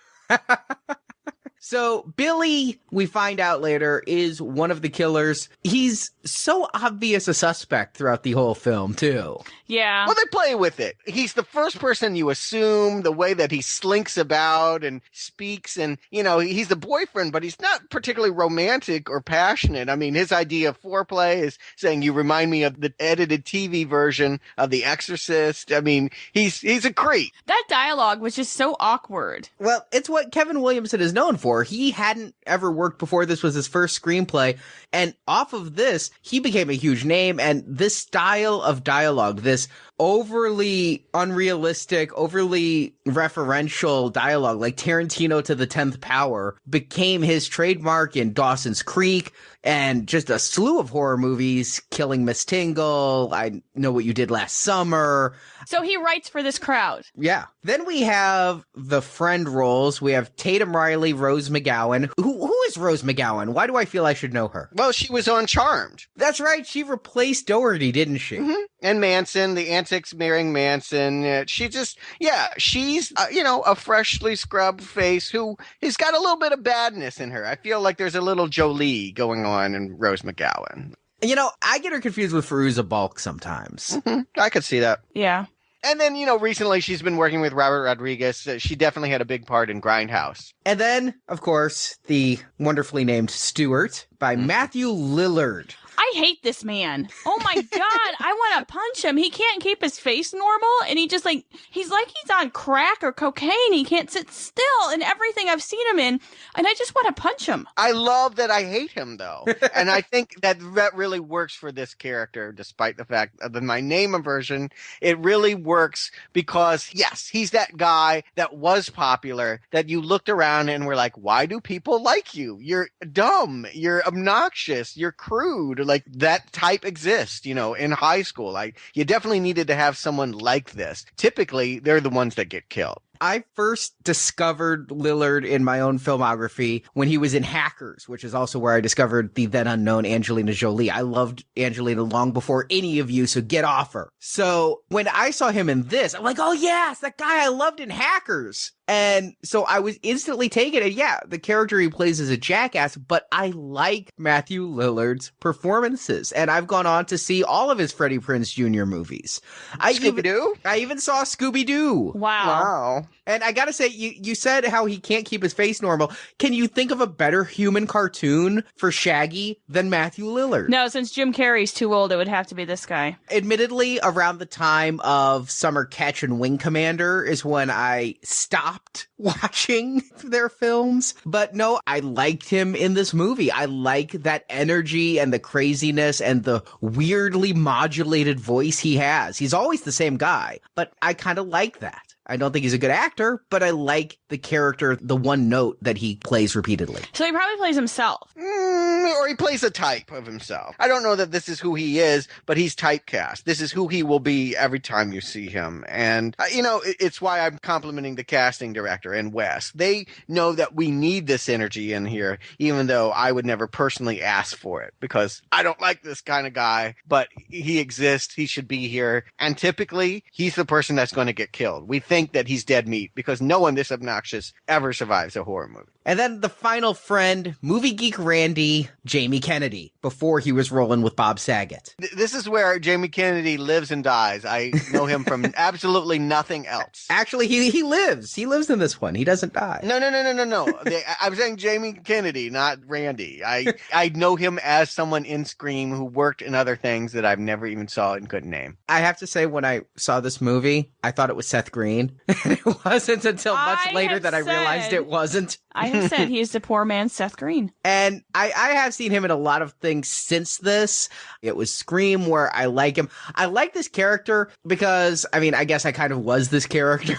So Billy, we find out later, is one of the killers. He's so obvious a suspect throughout the whole film, too. Yeah. Well, they play with it. He's the first person you assume, the way that he slinks about and speaks. And, he's the boyfriend, but he's not particularly romantic or passionate. I mean, his idea of foreplay is saying, you remind me of the edited TV version of The Exorcist. I mean, he's a creep. That dialogue was just so awkward. Well, it's what Kevin Williamson is known for. He hadn't ever worked before. This was his first screenplay. And off of this, he became a huge name. And this style of dialogue, this overly unrealistic, overly referential dialogue, like Tarantino to the 10th power, became his trademark in Dawson's Creek and just a slew of horror movies, Killing Miss Tingle, I Know What You Did Last Summer. So he writes for this crowd. Yeah. Then we have the friend roles. We have Tatum Riley, Rose McGowan. Who is Rose McGowan? Why do I feel I should know her? Well, she was on Charmed. That's right. She replaced Doherty, didn't she? Mm-hmm. And Manson, the antics marrying Manson. She's a freshly scrubbed face who has got a little bit of badness in her. I feel like there's a little Jolie going on in Rose McGowan. I get her confused with Fairuza Balk sometimes. Mm-hmm. I could see that. Yeah. And then, recently she's been working with Robert Rodriguez. She definitely had a big part in Grindhouse. And then, of course, the wonderfully named Stuart by Matthew Lillard. I hate this man. Oh my God. I want to punch him. He can't keep his face normal. And he's like he's on crack or cocaine. He can't sit still in everything I've seen him in. And I just want to punch him. I love that I hate him, though. And I think that really works for this character, despite the fact of my name aversion. It really works because, yes, he's that guy that was popular that you looked around and were like, why do people like you? You're dumb. You're obnoxious. You're crude. Like, that type exists, in high school. Like, you definitely needed to have someone like this. Typically, they're the ones that get killed. I first discovered Lillard in my own filmography when he was in Hackers, which is also where I discovered the then unknown Angelina Jolie. I loved Angelina long before any of you, so get off her. So when I saw him in this, I'm like, oh yes, that guy I loved in Hackers. And so I was instantly taken. And yeah, the character he plays is a jackass, but I like Matthew Lillard's performances. And I've gone on to see all of his Freddie Prinze Jr. movies. I even saw Scooby-Doo. Wow. And I gotta say, you said how he can't keep his face normal. Can you think of a better human cartoon for Shaggy than Matthew Lillard? No, since Jim Carrey's too old, it would have to be this guy. Admittedly, around the time of Summer Catch and Wing Commander is when I stopped watching their films. But no, I liked him in this movie. I like that energy and the craziness and the weirdly modulated voice he has. He's always the same guy, but I kind of like that. I don't think he's a good actor, but I like the character, the one note that he plays repeatedly. So he probably plays himself. Or he plays a type of himself. I don't know that this is who he is, but he's typecast. This is who he will be every time you see him. And, it's why I'm complimenting the casting director and Wes. They know that we need this energy in here, even though I would never personally ask for it, because I don't like this kind of guy, but he exists. He should be here. And typically, he's the person that's going to get killed. We think that he's dead meat because no one this obnoxious ever survives a horror movie. And then the final friend, movie geek Randy, Jamie Kennedy, before he was rolling with Bob Saget. This is where Jamie Kennedy lives and dies. I know him from absolutely nothing else. Actually, he lives. He lives in this one. He doesn't die. No. I'm saying Jamie Kennedy, not Randy. I know him as someone in Scream who worked in other things that I've never even saw and couldn't name. I have to say, when I saw this movie, I thought it was Seth Green. And it wasn't until much later that I realized it wasn't. I have said he is the poor man's Seth Green. And I have seen him in a lot of things since this. It was Scream where I like him. I like this character because, I guess I kind of was this character.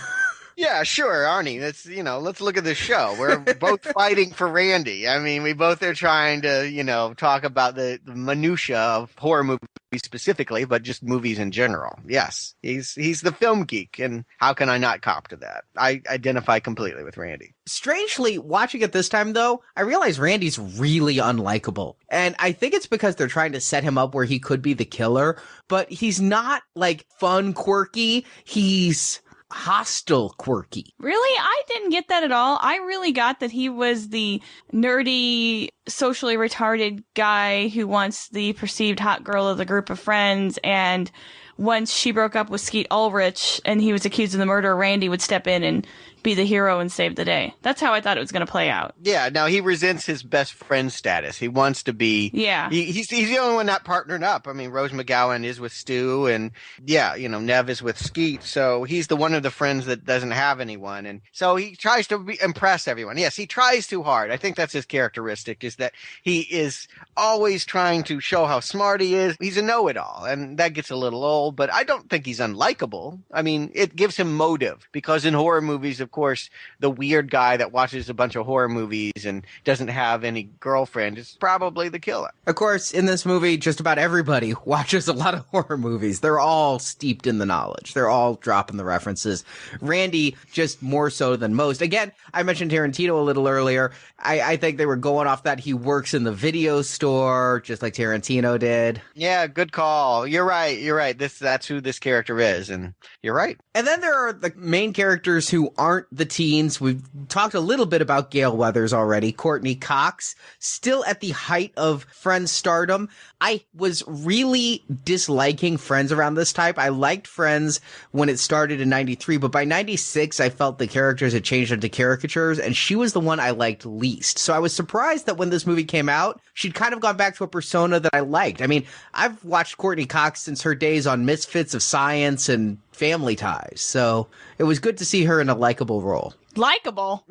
Yeah, sure, Arnie. Let's look at this show. We're both fighting for Randy. We both are trying to, talk about the minutia of horror movies specifically, but just movies in general. Yes, he's the film geek, and how can I not cop to that? I identify completely with Randy. Strangely, watching it this time, though, I realize Randy's really unlikable. And I think it's because they're trying to set him up where he could be the killer, but he's not, fun, quirky. He's hostile, quirky. Really? I didn't get that at all. I really got that he was the nerdy, socially retarded guy who wants the perceived hot girl of the group of friends, and once she broke up with Skeet Ulrich and he was accused of the murder, Randy would step in and be the hero and save the day. That's how I thought it was going to play out. Yeah, now he resents his best friend status. He wants to be... Yeah. He's the only one not partnered up. I mean, Rose McGowan is with Stu, and yeah, Neve is with Skeet, so he's the one of the friends that doesn't have anyone, and so he tries to impress everyone. Yes, he tries too hard. I think that's his characteristic, is that he is always trying to show how smart he is. He's a know-it-all, and that gets a little old, but I don't think he's unlikable. I mean, it gives him motive, because in horror movies, of course, the weird guy that watches a bunch of horror movies and doesn't have any girlfriend is probably the killer. Of course, in this movie, just about everybody watches a lot of horror movies. They're all steeped in the knowledge. They're all dropping the references. Randy, just more so than most. Again, I mentioned Tarantino a little earlier. I think they were going off that he works in the video store, just like Tarantino did. Yeah, good call. You're right. That's who this character is, and you're right. And then there are the main characters who aren't the teens. We've talked a little bit about Gale Weathers already. Courtney Cox, still at the height of Friends stardom. I was really disliking Friends around this type. I liked Friends when it started in 93, but by 96, I felt the characters had changed into caricatures, and she was the one I liked least. So I was surprised that when this movie came out, she'd kind of gone back to a persona that I liked. I mean, I've watched Courtney Cox since her days on Misfits of Science and Family Ties, so it was good to see her in a likable role. Likeable.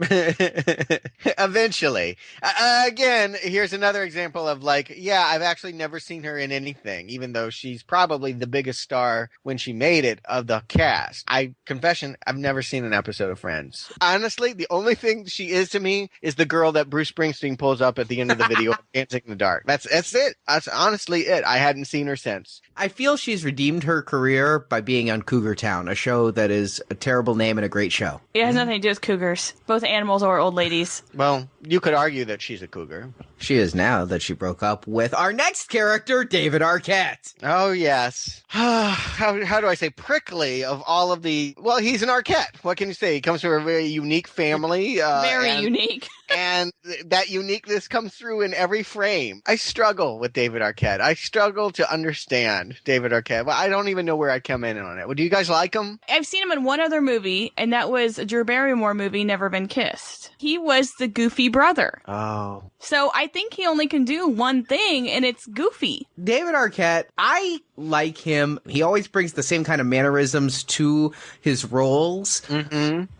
Eventually. Again, here's another example of I've actually never seen her in anything, even though she's probably the biggest star when she made it of the cast. Confession, I've never seen an episode of Friends. Honestly, the only thing she is to me is the girl that Bruce Springsteen pulls up at the end of the video, Dancing in the Dark. That's it. That's honestly it. I hadn't seen her since. I feel she's redeemed her career by being on Cougar Town, a show that is a terrible name and a great show. It has nothing to do with cougars. Both animals or old ladies. Well, you could argue that she's a cougar. She is now that she broke up with our next character, David Arquette. Oh, yes. How do I say prickly of all of the... Well, he's an Arquette. What can you say? He comes from a very unique family. Very unique. And that uniqueness comes through in every frame. I struggle with David Arquette. I struggle to understand David Arquette. Well, I don't even know where I come in on it. Well, do you guys like him? I've seen him in one other movie, and that was a Drew Barrymore movie, Never Been Kissed. He was the goofy brother. Oh. So I think he only can do one thing, and it's goofy. David Arquette, I like him. He always brings the same kind of mannerisms to his roles,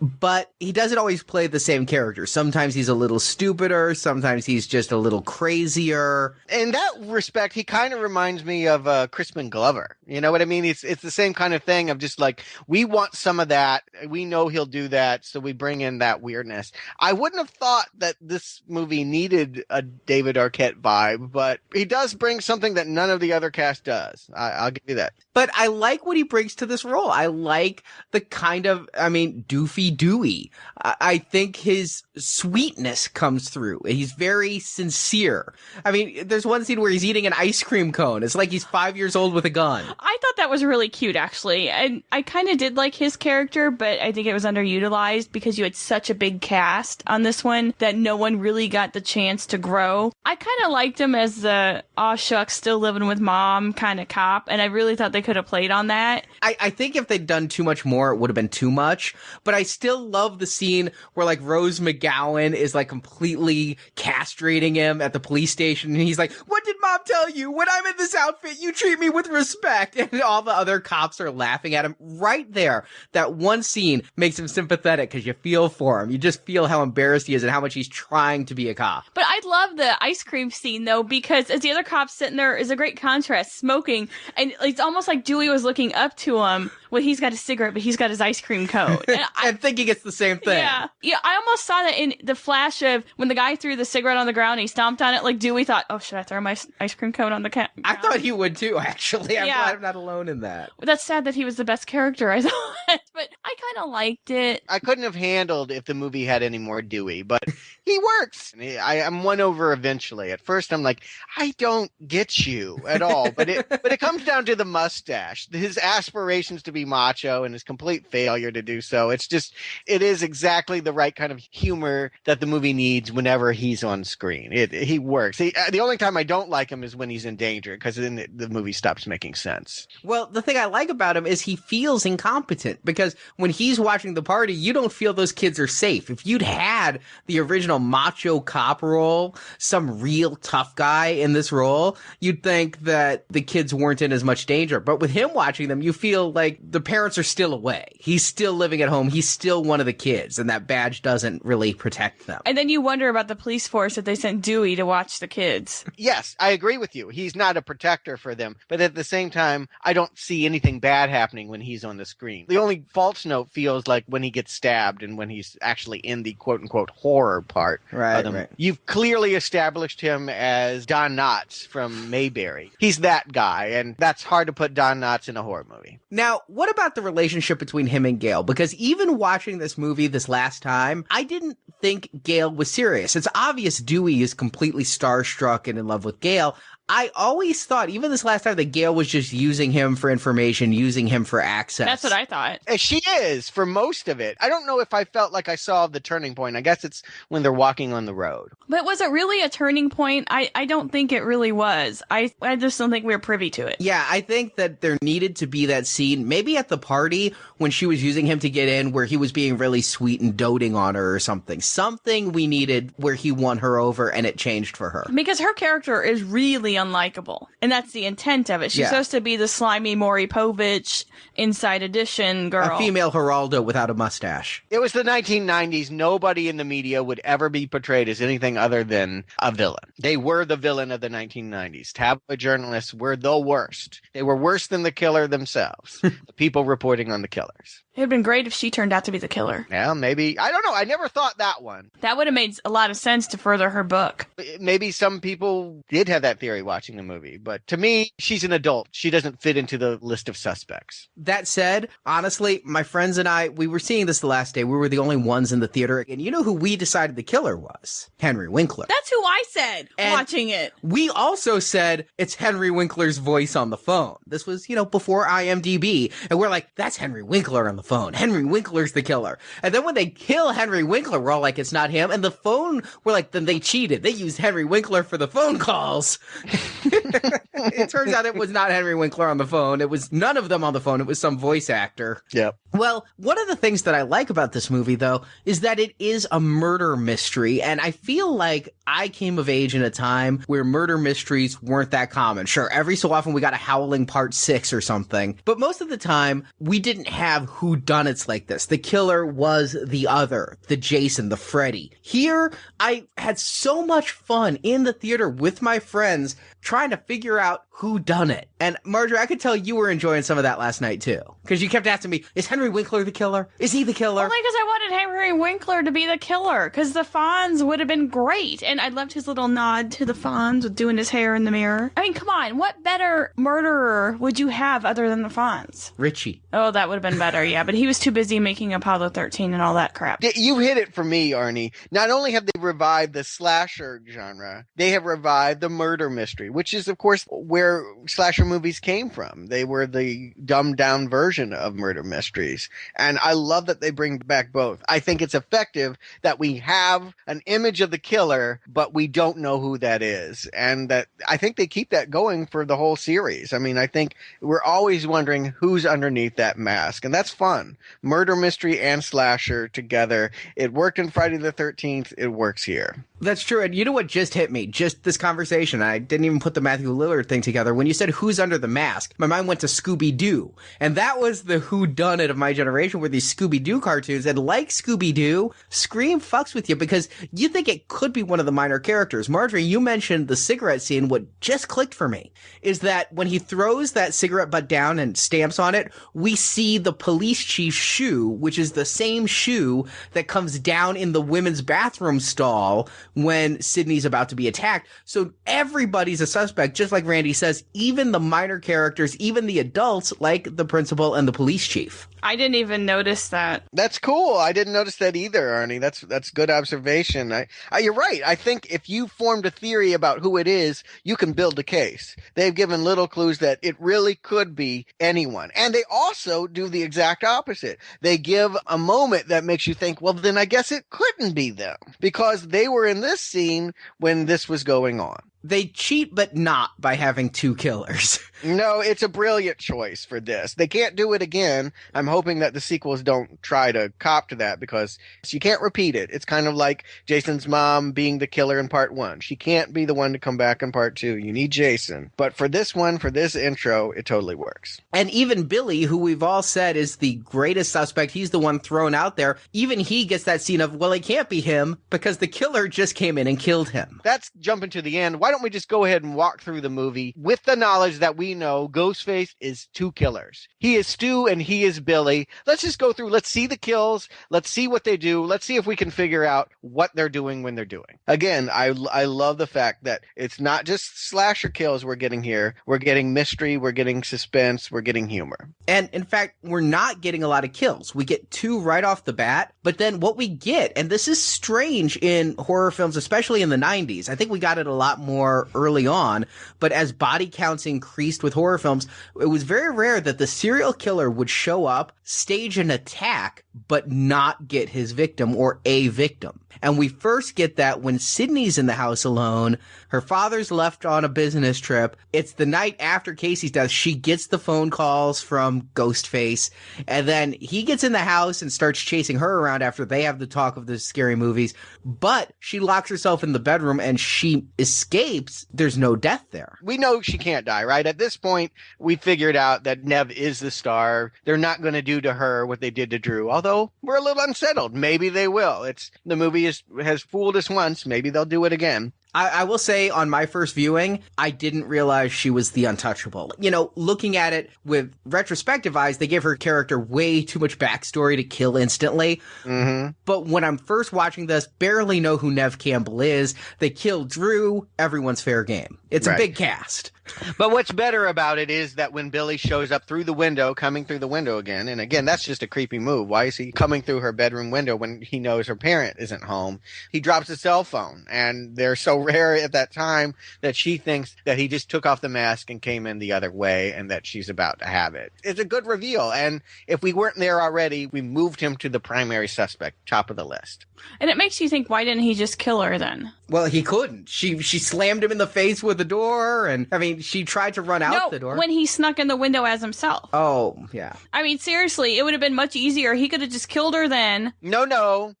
but he doesn't always play the same character. Sometimes he's a little stupider. Sometimes he's just a little crazier. In that respect, he kind of reminds me of Crispin Glover. You know what I mean? It's the same kind of thing of just we want some of that. We know he'll do that, so we bring in that weirdness. I wouldn't have thought that this movie needed a David Arquette vibe, but he does bring something that none of the other cast does. I'll give you that. But I like what he brings to this role. I like the kind of, doofy Dewey. I think his sweetness comes through. He's very sincere. There's one scene where he's eating an ice cream cone. It's like he's 5 years old with a gun. I thought that was really cute, actually. And I kind of did like his character, but I think it was underutilized because you had such a big cast on this one that no one really got the chance to grow. I kind of liked him as the aw shucks, still living with mom kind of cop, and I really thought they could have played on that. I think if they'd done too much more, it would have been too much, but I still love the scene where Rose McGowan is completely castrating him at the police station, and he's like, "What did mom tell you? When I'm in this outfit, you treat me with respect," and all the other cops are laughing at him. Right there, that one scene makes him sympathetic because you feel for him. You just feel how embarrassed he is and how much he's trying to be a cop. But I love the ice cream scene, though, because as the other cop's sitting there is a great contrast, smoking, and it's almost like Dewey was looking up to him. Well, he's got a cigarette, but he's got his ice cream cone. And I'm thinking it's the same thing. Yeah, I almost saw that in the flash of when the guy threw the cigarette on the ground and he stomped on it, Dewey thought, oh, should I throw my ice cream cone on the ground? I thought he would too, actually. I'm glad I'm not alone in that. That's sad that he was the best character, I thought. But I kind of liked it. I couldn't have handled if the movie had any more Dewey, but he works. I'm won over eventually. At first, I'm like, I don't get you at all. But it comes down to the mustache, his aspirations to be macho and his complete failure to do so. It is exactly the right kind of humor that the movie needs whenever he's on screen. He works. The only time I don't like him is when he's in danger, because then the movie stops making sense. Well, the thing I like about him is he feels incompetent, because when he's watching the party, you don't feel those kids are safe. If you'd had the original macho cop role, some real tough guy in this role, you'd think that the kids weren't in as much danger. But with him watching them, you feel like the parents are still away. He's still living at home. He's still one of the kids, and that badge doesn't really protect them. And then you wonder about the police force that they sent Dewey to watch the kids. Yes, I agree with you. He's not a protector for them. But at the same time, I don't see anything bad happening when he's on the screen. The only false note feels like when he gets stabbed and when he's actually in the quote-unquote horror part. Right. You've clearly established him as Don Knotts from Mayberry. He's that guy, and that's hard to put Don Knotts in a horror movie. Now, what about the relationship between him and Gail? Because even watching this movie this last time, I didn't think Gail was serious. It's obvious Dewey is completely starstruck and in love with Gail. I always thought, even this last time, that Gail was just using him for information, using him for access. That's what I thought. She is, for most of it. I don't know if I felt like I saw the turning point. I guess it's when they're walking on the road. But was it really a turning point? I don't think it really was. I just don't think we were privy to it. Yeah, I think that there needed to be that scene, maybe at the party when she was using him to get in, where he was being really sweet and doting on her or something. Something we needed where he won her over and it changed for her. Because her character is really unlikable. And that's the intent of it. She's Yeah. supposed to be the slimy Maury Povich Inside Edition girl. A female Geraldo without a mustache. It was the 1990s. Nobody in the media would ever be portrayed as anything other than a villain. They were the villain of the 1990s. Tabloid journalists were the worst. They were worse than the killer themselves. The people reporting on the killers. It would have been great if she turned out to be the killer. Yeah, maybe. I don't know. I never thought that one. That would have made a lot of sense to further her book. Maybe some people did have that theory watching the movie. But to me, she's an adult. She doesn't fit into the list of suspects. That said, honestly, my friends and I, we were seeing this the last day. We were the only ones in the theater. And you know who we decided the killer was? Henry Winkler. That's who I said And watching it. We also said it's Henry Winkler's voice on the phone. This was, before IMDb. And we're like, that's Henry Winkler on the phone. Henry Winkler's the killer. And then when they kill Henry Winkler, we're all like, it's not him. And the phone, we're like, then they cheated. They used Henry Winkler for the phone calls. It turns out it was not Henry Winkler on the phone. It was none of them on the phone. It was some voice actor. Yep. Well, one of the things that I like about this movie, though, is that it is a murder mystery. And I feel like I came of age in a time where murder mysteries weren't that common. Sure, every so often we got a Howling Part 6 or something. But most of the time, we didn't have whodunits like this. The killer was the other, the Jason, the Freddy. Here, I had so much fun in the theater with my friends trying to figure out who done it. And Marjorie, I could tell you were enjoying some of that last night too. Because you kept asking me, is Henry Winkler the killer? Is he the killer? Only because I wanted Henry Winkler to be the killer. Because the Fonz would have been great. And I loved his little nod to the Fonz with doing his hair in the mirror. I mean, come on. What better murderer would you have other than the Fonz? Richie. Oh, that would have been better, yeah. But he was too busy making Apollo 13 and all that crap. You hit it for me, Arnie. Not only have they revived the slasher genre, they have revived the murder mystery, which is, of course, where slasher movies came from. They were the dumbed down version of murder mysteries. And I love that they bring back both. I think it's effective that we have an image of the killer, but we don't know who that is. And that I think they keep that going for the whole series. I mean, I think we're always wondering who's underneath that mask. And that's fun. Murder mystery and slasher together. It worked in Friday the 13th. It works here. That's true. And you know what just hit me? Just this conversation. I didn't even put the Matthew Lillard thing together. When you said who's under the mask, my mind went to Scooby-Doo. And that was the whodunit of my generation, were these Scooby-Doo cartoons. And like Scooby-Doo, Scream fucks with you because you think it could be one of the minor characters. Marjorie, you mentioned the cigarette scene. What just clicked for me is that when he throws that cigarette butt down and stamps on it, we see the police chief's shoe, which is the same shoe that comes down in the women's bathroom stall when Sydney's about to be attacked. So everybody's a suspect, just like Randy says, even the minor characters, even the adults like the principal and the police chief. I didn't even notice that. That's cool. I didn't notice that either, Arnie. That's good observation. You're right. I think if you formed a theory about who it is, you can build a case. They've given little clues that it really could be anyone. And they also do the exact opposite. They give a moment that makes you think, well, then I guess it couldn't be them, because they were in this scene when this was going on. They cheat, but not by having two killers. No, it's a brilliant choice for this. They can't do it again. I'm hoping that the sequels don't try to cop to that, because you can't repeat it. It's kind of like Jason's mom being the killer in part 1. She can't be the one to come back in part 2. You need Jason. But for this one, for this intro, it totally works. And even Billy, who we've all said is the greatest suspect, he's the one thrown out there. Even he gets that scene of, well, it can't be him because the killer just came in and killed him. That's jumping to the end. Why don't we just go ahead and walk through the movie with the knowledge that we know Ghostface is two killers. He is Stu and he is Billy. Let's just go through. Let's see the kills. Let's see what they do. Let's see if we can figure out what they're doing when they're doing. Again, I love the fact that it's not just slasher kills we're getting here. We're getting mystery. We're getting suspense. We're getting humor. And in fact, we're not getting a lot of kills. We get 2 right off the bat, but then what we get, and this is strange in horror films, especially in the 90s. I think we got it a lot more early on, but as body counts increased with horror films, it was very rare that the serial killer would show up, stage an attack, but not get his victim or a victim. And we first get that when Sydney's in the house alone. Her father's left on a business trip. It's the night after Casey's death. She gets the phone calls from Ghostface. And then he gets in the house and starts chasing her around after they have the talk of the scary movies. But she locks herself in the bedroom and she escapes. There's no death there. We know she can't die, right? At this point, we figured out that Neve is the star. They're not going to do to her what they did to Drew. Although we're a little unsettled. Maybe they will. The movie has fooled us once. Maybe they'll do it again. I will say on my first viewing, I didn't realize she was the untouchable. You know, looking at it with retrospective eyes, they gave her character way too much backstory to kill instantly. Mm-hmm. But when I'm first watching this, barely know who Neve Campbell is. They kill Drew. Everyone's fair game. It's a big cast. But what's better about it is that when Billy shows up through the window, coming through the window again, and again, that's just a creepy move. Why is he coming through her bedroom window when he knows her parent isn't home? He drops his cell phone, and they're so rare at that time that she thinks that he just took off the mask and came in the other way and that she's about to have it. It's a good reveal, and if we weren't there already, we moved him to the primary suspect, top of the list. And it makes you think, why didn't he just kill her then? Well, he couldn't. She slammed him in the face with the door, and I mean, she tried to run out the door. When he snuck in the window as himself. Oh, yeah. I mean, seriously, it would have been much easier. He could have just killed her then. No.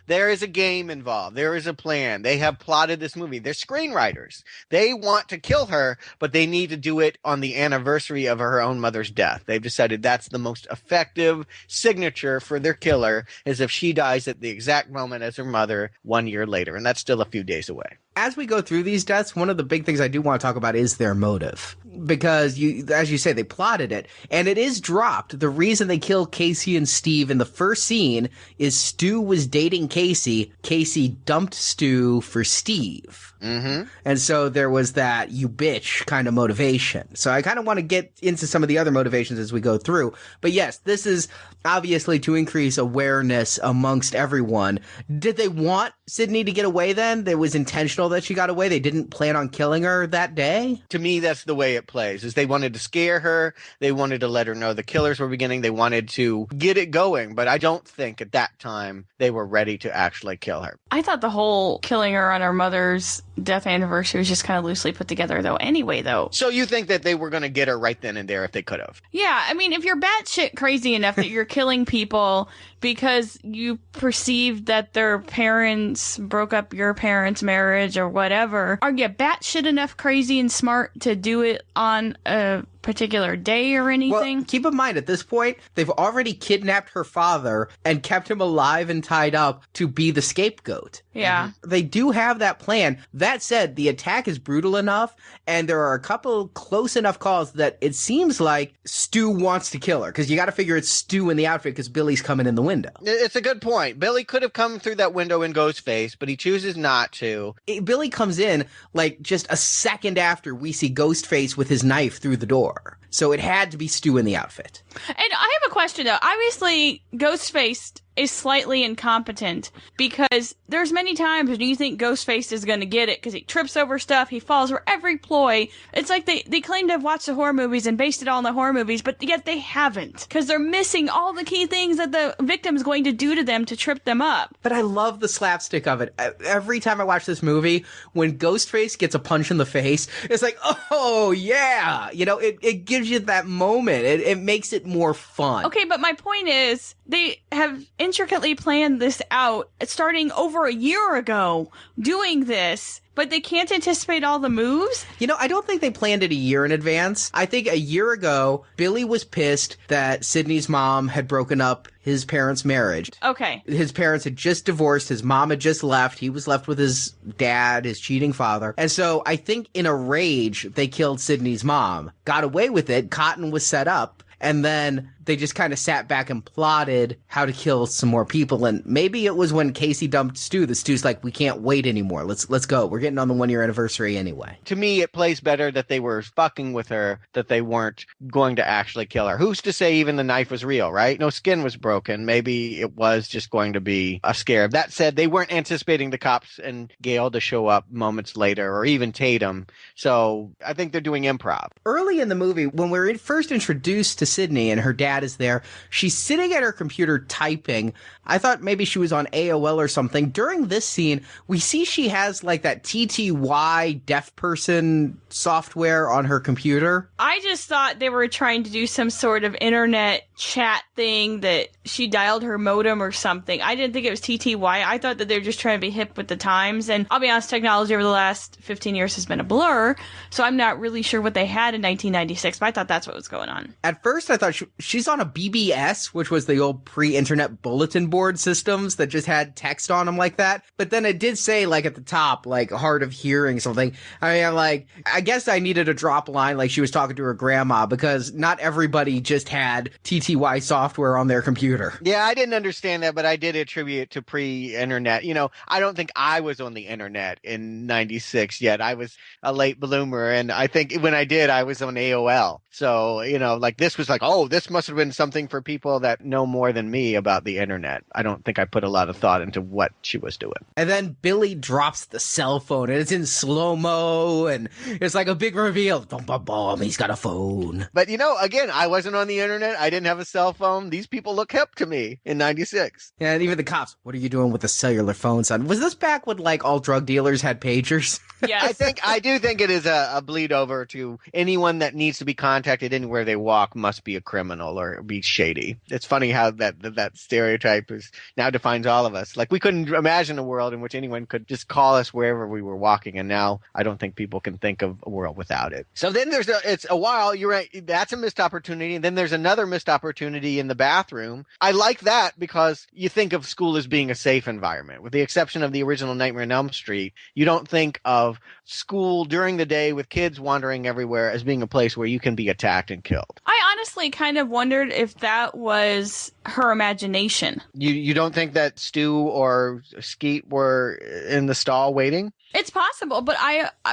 There is a game involved. There is a plan. They have plotted this movie. They're screenwriters. They want to kill her, but they need to do it on the anniversary of her own mother's death. They've decided that's the most effective signature for their killer, is if she dies at the exact moment as her mother 1 year later. And that's still a few days away. As we go through these deaths, one of the big things I do want to talk about is their motive. Because, as you say, they plotted it. And it is dropped. The reason they kill Casey and Steve in the first scene is Stu was dating Casey. Casey dumped Stu for Steve. Mm-hmm. And so there was that you bitch kind of motivation. So I kind of want to get into some of the other motivations as we go through. But yes, this is obviously to increase awareness amongst everyone. Did they want Sydney to get away then? It was intentional that she got away? They didn't plan on killing her that day? To me, that's the way it plays, is they wanted to scare her. They wanted to let her know the killers were beginning. They wanted to get it going. But I don't think at that time they were ready to actually kill her. I thought the whole killing her on her mother's death anniversary was just kind of loosely put together, though. Anyway, though. So you think that they were going to get her right then and there if they could have? Yeah, I mean, if you're batshit crazy enough that you're killing people because you perceived that their parents broke up your parents' marriage or whatever, are you batshit enough crazy and smart to do it on a particular day or anything? Well, keep in mind, at this point, they've already kidnapped her father and kept him alive and tied up to be the scapegoat. Yeah. They do have that plan. That said, the attack is brutal enough, and there are a couple close enough calls that it seems like Stu wants to kill her, because you got to figure it's Stu in the outfit because Billy's coming in the window. It's a good point. Billy could have come through that window in Ghostface, but he chooses not to. Billy comes in, like, just a second after we see Ghostface with his knife through the door. So it had to be Stu in the outfit. And I have a question, though. Obviously, Ghostface is slightly incompetent because there's many times when you think Ghostface is going to get it because he trips over stuff, he falls for every ploy. It's like they claim to have watched the horror movies and based it all on the horror movies, but yet they haven't because they're missing all the key things that the victim's going to do to them to trip them up. But I love the slapstick of it. Every time I watch this movie, when Ghostface gets a punch in the face, it's like, oh, yeah. You know, it gives you that moment. It makes it more fun. Okay, but my point is, they have intricately planned this out starting over a year ago, doing this, but they can't anticipate all the moves? You know, I don't think they planned it a year in advance. I think a year ago, Billy was pissed that Sydney's mom had broken up his parents' marriage. Okay. His parents had just divorced. His mom had just left. He was left with his dad, his cheating father. And so I think in a rage, they killed Sydney's mom. Got away with it. Cotton was set up. And then they just kind of sat back and plotted how to kill some more people. And maybe it was when Casey dumped Stu. The Stu's like, we can't wait anymore. Let's go. We're getting on the 1 year anniversary anyway. To me, it plays better that they were fucking with her, that they weren't going to actually kill her. Who's to say even the knife was real, right? No skin was broken. Maybe it was just going to be a scare. That said, they weren't anticipating the cops and Gail to show up moments later, or even Tatum. So I think they're doing improv. Early in the movie, when we're first introduced to Sydney and her dad is there, she's sitting at her computer typing. I thought maybe she was on AOL or something. During this scene, we see she has like that TTY deaf person software on her computer. I just thought they were trying to do some sort of internet chat thing that she dialed her modem or something. I didn't think it was TTY. I thought that they were just trying to be hip with the times. And I'll be honest, technology over the last 15 years has been a blur. So I'm not really sure what they had in 1996, but I thought that's what was going on. At first, I thought she's on a BBS, which was the old pre-internet bulletin board systems that just had text on them like that. But then it did say, like, at the top, like, hard of hearing something. I mean, like, I guess I needed a drop line like she was talking to her grandma, because not everybody just had TTY software on their computer. Yeah, I didn't understand that, but I did attribute to pre-internet. You know, I don't think I was on the internet in 96 yet. I was a late bloomer, and I think when I did, I was on AOL. So, you know, like, this was like, oh, this must have been something for people that know more than me about the internet. I don't think I put a lot of thought into what she was doing. And then Billy drops the cell phone, and it's in slow-mo, and it's like a big reveal. Boom, boom, boom, he's got a phone. But, you know, again, I wasn't on the internet. I didn't have a cell phone. These people look hip to me in 96. And even the cops, what are you doing with a cellular phone, son? Was this back when, like, all drug dealers had pagers? Yes. I do think it is a bleed over to anyone that needs to be contacted anywhere they walk must be a criminal or be shady. It's funny how that stereotype is now defines all of us. Like, we couldn't imagine a world in which anyone could just call us wherever we were walking, and now I don't think people can think of a world without it. So then it's a while, you're right, that's a missed opportunity, and then there's another missed opportunity in the bathroom. I like that because you think of school as being a safe environment. With the exception of the original Nightmare on Elm Street, you don't think of school during the day with kids wandering everywhere as being a place where you can be attacked and killed. I honestly kind of wondered if that was her imagination. You don't think that Stu or Skeet were in the stall waiting? It's possible, but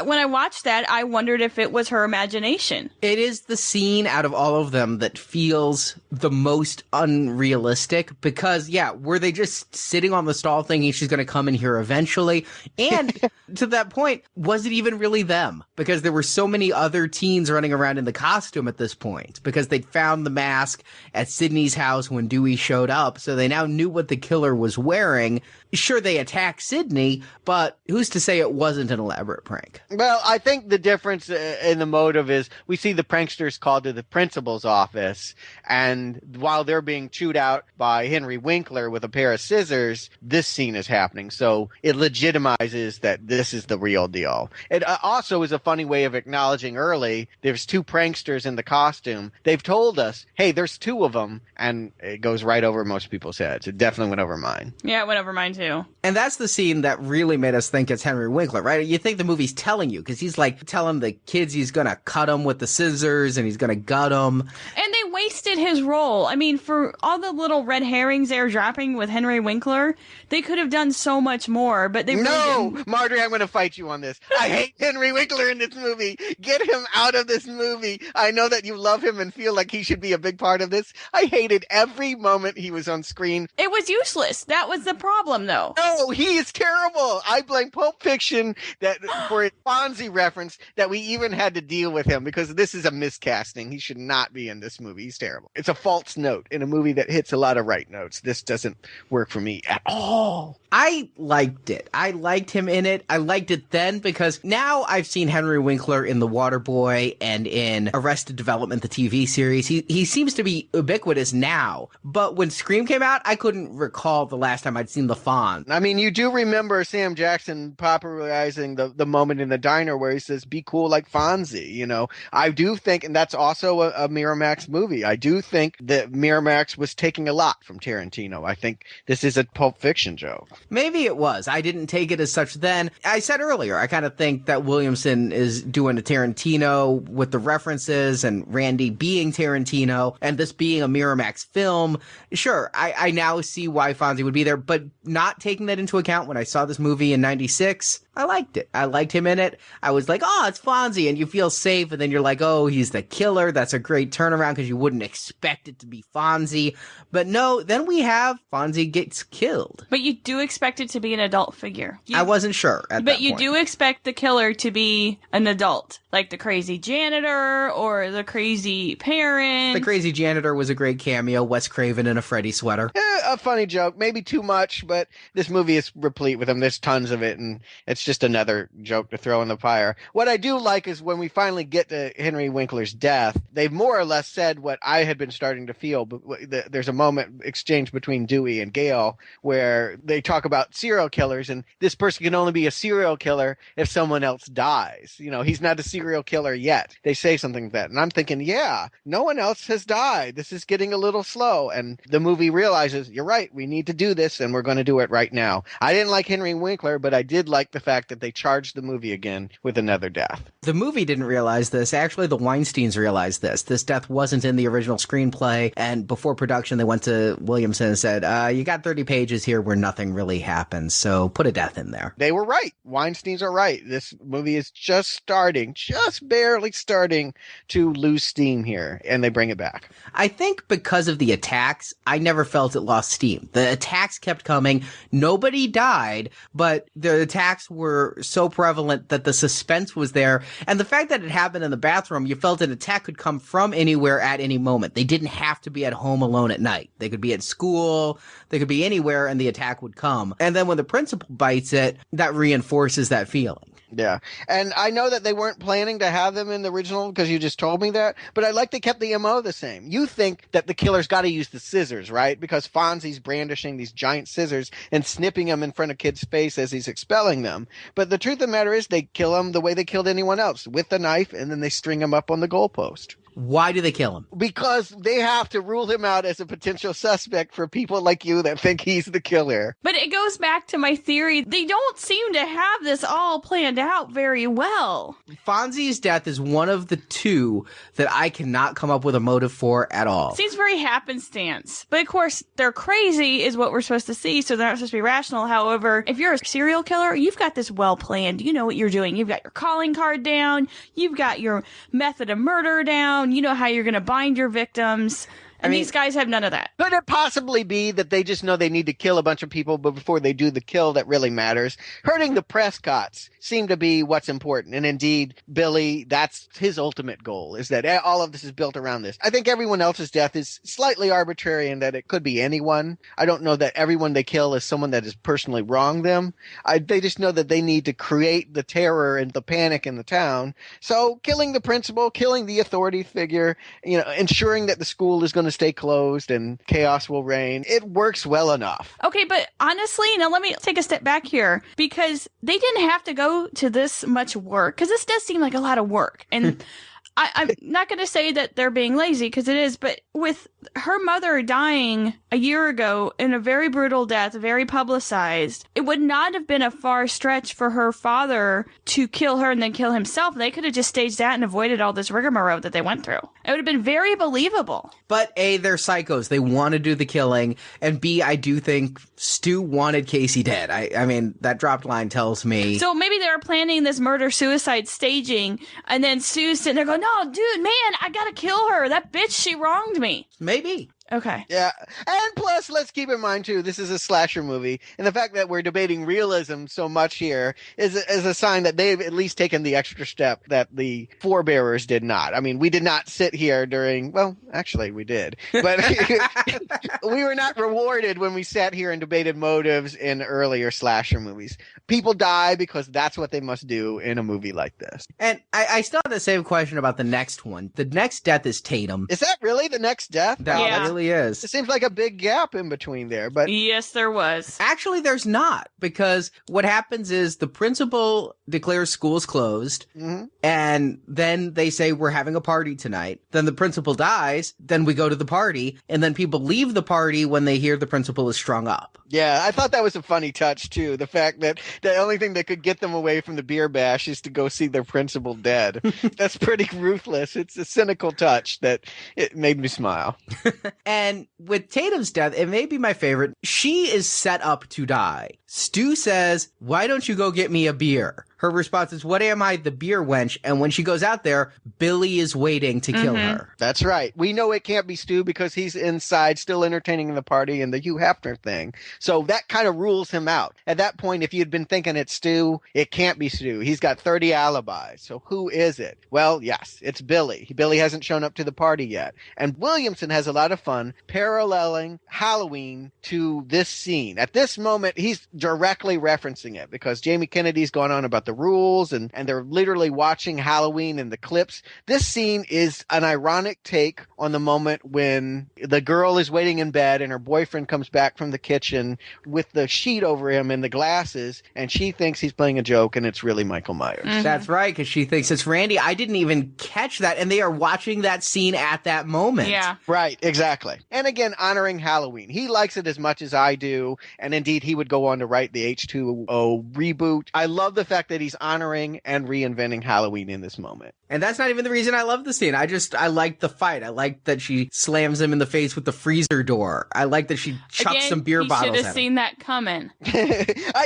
when I watched that, I wondered if it was her imagination. It is the scene out of all of them that feels the most unrealistic because, yeah, were they just sitting on the stall thinking she's going to come in here eventually? And to that point, was it even really them? Because there were so many other teens running around in the costume at this point because they'd found the mask at Sydney's house when Dewey showed up, so they now knew what the killer was wearing. Sure, they attacked Sydney, but who's to say it wasn't an elaborate prank? Well, I think the difference in the motive is we see the pranksters called to the principal's office, and while they're being chewed out by Henry Winkler with a pair of scissors, this scene is happening. So it legitimizes that this is the real deal. It also is a funny way of acknowledging early there's two pranksters in the costume. They've told us, hey, there's two of them, and it goes right over most people's heads. It definitely went over mine. Yeah, it went over mine too. And that's the scene that really made us think it's Henry Winkler, right? You think the movie's telling you, because he's like telling the kids he's going to cut them with the scissors and he's going to gut them. And they wasted his role. I mean, for all the little red herrings they were dropping with Henry Winkler, they could have done so much more, but they No! really Marjorie, I'm going to fight you on this. I hate Henry Winkler in this movie. Get him out of this movie. I know that you love him and feel like he should be a big part of this. I hated every moment he was on screen. It was useless. That was the problem, though. No, he is terrible. I blame Pulp Fiction that for a Fonzie reference that we even had to deal with him because this is a miscasting. He should not be in this movie. He's terrible. It's a false note in a movie that hits a lot of right notes. This doesn't work for me at all. I liked it. I liked him in it. I liked it then because now I've seen Henry Winkler in The Waterboy and in Arrested Development, the TV series. He seems to be ubiquitous now. But when Scream came out, I couldn't recall the last time I'd seen the Fonz. I mean, you do remember Sam Jackson popularizing the moment in the diner where he says, be cool like Fonzie, you know. I do think, and that's also a Miramax movie, I do think that Miramax was taking a lot from Tarantino. I think this is a Pulp Fiction joke. Maybe it was. I didn't take it as such then. I said earlier, I kind of think that Williamson is doing a Tarantino with the references and Randy being Tarantino and this being a Miramax film. Sure, I now see why Fonzie would be there, but not taking that into account when I saw this movie in 96, I liked it. I liked him in it. I was like, oh, it's Fonzie, and you feel safe, and then you're like, oh, he's the killer. That's a great turnaround because you wouldn't expect it to be Fonzie. But no, then we have Fonzie gets killed. But you do expect it to be an adult figure. I wasn't sure at that point. But you do expect the killer to be an adult, like the crazy janitor or the crazy parent. The crazy janitor was a great cameo, Wes Craven in a Freddy sweater. A funny joke, maybe too much, but this movie is replete with them. There's tons of it, and it's just another joke to throw in the fire. What I do like is when we finally get to Henry Winkler's death, they've more or less said what I had been starting to feel. But there's a moment exchange between Dewey and Gale where they talk about serial killers, and this person can only be a serial killer if someone else dies. You know, he's not a serial killer yet. They say something like that, and I'm thinking, yeah, no one else has died. This is getting a little slow, and the movie realizes, you're right, we need to do this, and we're going to do it right now. I didn't like Henry Winkler, but I did like the fact that they charged the movie again with another death. The movie didn't realize this. Actually, the Weinsteins realized this. This death wasn't in the original screenplay, and before production, they went to Williamson and said, you got 30 pages here where nothing really happens, so put a death in there. They were right. Weinsteins are right. This movie is just barely starting to lose steam here, and they bring it back. I think because of the attacks, I never felt it lost steam. The attacks kept coming. Nobody died, but the attacks were so prevalent that the suspense was there. And the fact that it happened in the bathroom, you felt an attack could come from anywhere at any moment. They didn't have to be at home alone at night. They could be at school. They could be anywhere, and the attack would come. And then when the principal bites it, that reinforces that feeling. Yeah. And I know that they weren't planning to have them in the original because you just told me that, but I like they kept the MO the same. You think that the killer's got to use the scissors, right? Because Fonzie's brandishing these giant scissors and snipping them in front of kids' face as he's expelling them. But the truth of the matter is they kill him the way they killed anyone else, with the knife, and then they string him up on the goalpost. Why do they kill him? Because they have to rule him out as a potential suspect for people like you that think he's the killer. But it goes back to my theory. They don't seem to have this all planned out very well. Fonzie's death is one of the two that I cannot come up with a motive for at all. Seems very happenstance. But of course, they're crazy is what we're supposed to see, so they're not supposed to be rational. However, if you're a serial killer, you've got this well planned. You know what you're doing. You've got your calling card down. You've got your method of murder down. You know how you're going to bind your victims. And these guys have none of that. Could it possibly be that they just know they need to kill a bunch of people, but before they do the kill that really matters, hurting the Prescotts seem to be what's important. And indeed, Billy, that's his ultimate goal, is that all of this is built around this. I think everyone else's death is slightly arbitrary in that it could be anyone. I don't know that everyone they kill is someone that has personally wronged them. They just know that they need to create the terror and the panic in the town. So killing the principal, killing the authority figure, ensuring that the school is going to stay closed and chaos will reign. It works well enough. Okay, but honestly, now let me take a step back here, because they didn't have to go to this much work, because this does seem like a lot of work. And I'm not going to say that they're being lazy, because it is, but with her mother dying a year ago in a very brutal death, very publicized, it would not have been a far stretch for her father to kill her and then kill himself. They could have just staged that and avoided all this rigmarole that they went through. It would have been very believable. But A, they're psychos. They want to do the killing. And B, I do think Stu wanted Casey dead. I mean, that dropped line tells me. So maybe they were planning this murder-suicide staging, and then Stu's sitting there going, no, dude, man, I gotta kill her. That bitch, she wronged me. Maybe. Okay. Yeah. And plus, let's keep in mind, too, this is a slasher movie. And the fact that we're debating realism so much here is a sign that they've at least taken the extra step that the forebearers did not. I mean, we did not sit here during, well, actually, we did. But we were not rewarded when we sat here and debated motives in earlier slasher movies. People die because that's what they must do in a movie like this. And I still have the same question about the next one. The next death is Tatum. Is that really the next death? That really is. It seems like a big gap in between there, but yes, there was. Actually, there's not, because what happens is the principal declares school's closed, and then they say we're having a party tonight. Then the principal dies, then we go to the party, and then people leave the party when they hear the principal is strung up. Yeah, I thought that was a funny touch, too. The fact that the only thing that could get them away from the beer bash is to go see their principal dead. That's pretty ruthless. It's a cynical touch that it made me smile. And with Tatum's death, it may be my favorite. She is set up to die. Stu says, why don't you go get me a beer? Her response is, what am I, the beer wench? And when she goes out there, Billy is waiting to kill her. That's right. We know it can't be Stu because he's inside still entertaining the party and the Hugh Hefner thing. So that kind of rules him out. At that point, if you'd been thinking it's Stu, it can't be Stu. He's got 30 alibis. So who is it? Well, yes, it's Billy. Billy hasn't shown up to the party yet. And Williamson has a lot of fun paralleling Halloween to this scene. At this moment, he's directly referencing it because Jamie Kennedy's gone on about the rules and they're literally watching Halloween in the clips. This scene is an ironic take on the moment when the girl is waiting in bed and her boyfriend comes back from the kitchen with the sheet over him and the glasses, and she thinks he's playing a joke and it's really Michael Myers. That's right, because she thinks it's Randy. I didn't even catch that, and they are watching that scene at that moment. Yeah. Right, exactly. And again, honoring Halloween. He likes it as much as I do, and indeed he would go on to write the H2O reboot. I love the fact that he's honoring and reinventing Halloween in this moment. And that's not even the reason I love the scene. I like the fight. I like that she slams him in the face with the freezer door. I like that she chucks some beer bottles at him. You should have seen that coming.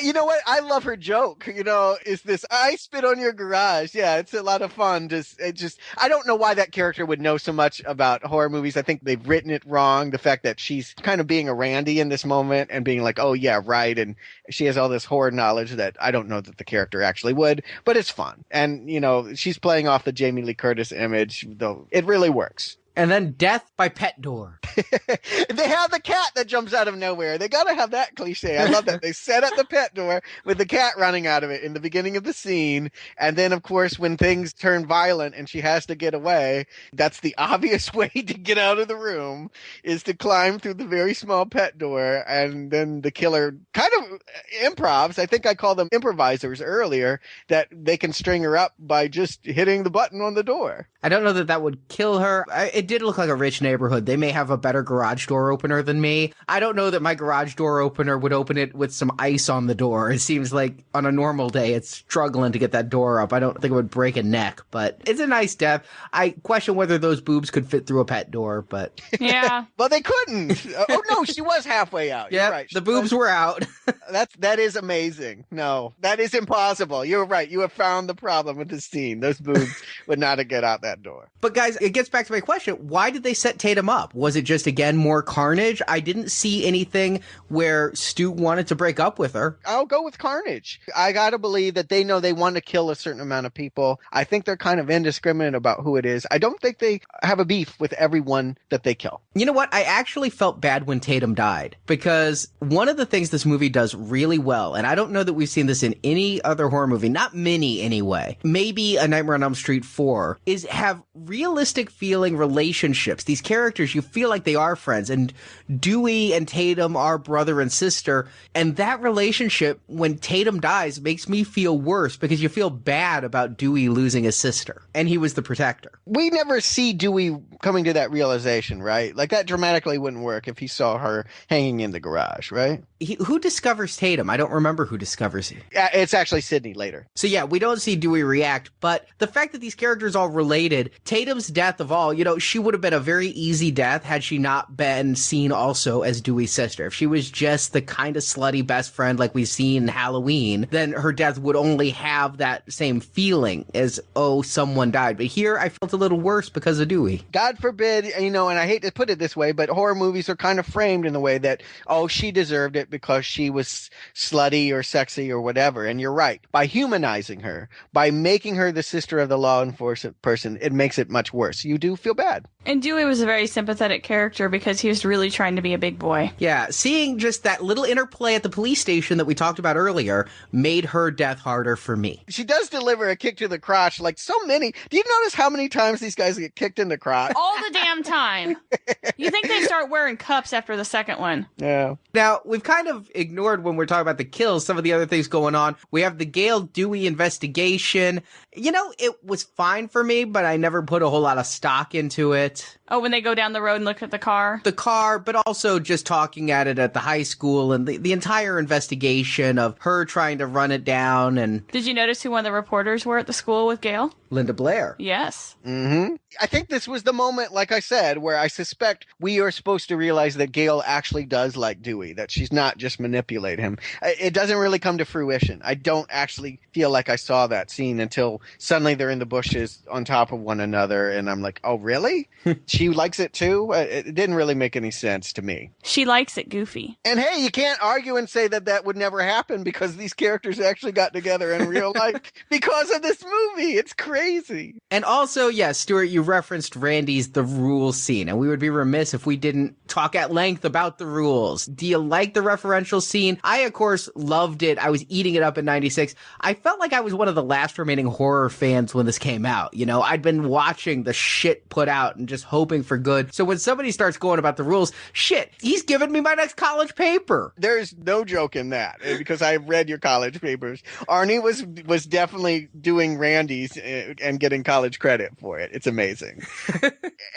You know what? I love her joke. Is this, I spit on your garage. Yeah, it's a lot of fun. I don't know why that character would know so much about horror movies. I think they've written it wrong. The fact that she's kind of being a Randy in this moment and being like, oh yeah, right. And she has all this horror knowledge that I don't know that the character actually would, but it's fun. And, she's playing off the Jamie Lee Curtis image, though it really works. And then death by pet door. They have the cat that jumps out of nowhere. They gotta have that cliche. I love that. They set up the pet door with the cat running out of it in the beginning of the scene. And then, of course, when things turn violent and she has to get away, that's the obvious way to get out of the room, is to climb through the very small pet door. And then the killer kind of improvs. I think I called them improvisers earlier, that they can string her up by just hitting the button on the door. I don't know that would kill her. It did look like a rich neighborhood. They may have a better garage door opener than me. I don't know that my garage door opener would open it with some ice on the door. It seems like on a normal day, it's struggling to get that door up. I don't think it would break a neck, but it's a nice death. I question whether those boobs could fit through a pet door, but... Yeah. Well, they couldn't. Oh, no, she was halfway out. Yeah, right. The boobs were out. That is amazing. No, that is impossible. You're right. You have found the problem with the scene. Those boobs would not have get out that door. But guys, it gets back to my question. why did they set Tatum up? Was it just, again, more carnage? I didn't see anything where Stu wanted to break up with her. I'll go with carnage. I gotta believe that they know they want to kill a certain amount of people. I think they're kind of indiscriminate about who it is. I don't think they have a beef with everyone that they kill. You know what? I actually felt bad when Tatum died, because one of the things this movie does really well, and I don't know that we've seen this in any other horror movie, not many anyway, maybe A Nightmare on Elm Street 4, is have realistic feeling relationships. These characters, you feel like they are friends, and Dewey and Tatum are brother and sister, and that relationship, when Tatum dies, makes me feel worse, because you feel bad about Dewey losing his sister, and he was the protector. We never see Dewey coming to that realization, right? Like, that dramatically wouldn't work if he saw her hanging in the garage, right? Who discovers Tatum? I don't remember who discovers him. It's actually Sydney later. So yeah, we don't see Dewey react, but the fact that these characters are related, Tatum's death of all, she would have been a very easy death had she not been seen also as Dewey's sister. If she was just the kind of slutty best friend like we've seen in Halloween, then her death would only have that same feeling as, oh, someone died. But here I felt a little worse because of Dewey. God forbid, and I hate to put it this way, but horror movies are kind of framed in the way that, oh, she deserved it because she was slutty or sexy or whatever. And you're right. By humanizing her, by making her the sister of the law enforcement person, it makes it much worse. You do feel bad. And Dewey was a very sympathetic character because he was really trying to be a big boy. Yeah, seeing just that little interplay at the police station that we talked about earlier made her death harder for me. She does deliver a kick to the crotch like so many. Do you notice how many times these guys get kicked in the crotch? All the damn time. You think they start wearing cups after the second one. Yeah. Now, we've kind of ignored when we're talking about the kills, some of the other things going on. We have the Gail Dewey investigation. It was fine for me, but I never put a whole lot of stock into it. Oh, when they go down the road and look at the car? The car, but also just talking at it at the high school and the entire investigation of her trying to run it down. And did you notice who one of the reporters were at the school with Gail? Linda Blair. Yes. Mm-hmm. I think this was the moment, like I said, where I suspect we are supposed to realize that Gail actually does like Dewey, that she's not just manipulate him. It doesn't really come to fruition. I don't actually feel like I saw that scene until suddenly they're in the bushes on top of one another, and I'm like, oh, really? She likes it too? It didn't really make any sense to me. She likes it goofy. And hey, you can't argue and say that would never happen because these characters actually got together in real life because of this movie. It's crazy. And also, yes, Stuart, you referenced Randy's The Rules scene, and we would be remiss if we didn't talk at length about the rules. Do you like the referential scene? I, of course, loved it. I was eating it up in 96. I felt like I was one of the last remaining horror fans when this came out. I'd been watching the shit put out and just hoping for good. So when somebody starts going about the rules, shit, he's giving me my next college paper. There's no joke in that because I've read your college papers. Arnie was definitely doing Randy's and getting college credit for it. It's amazing.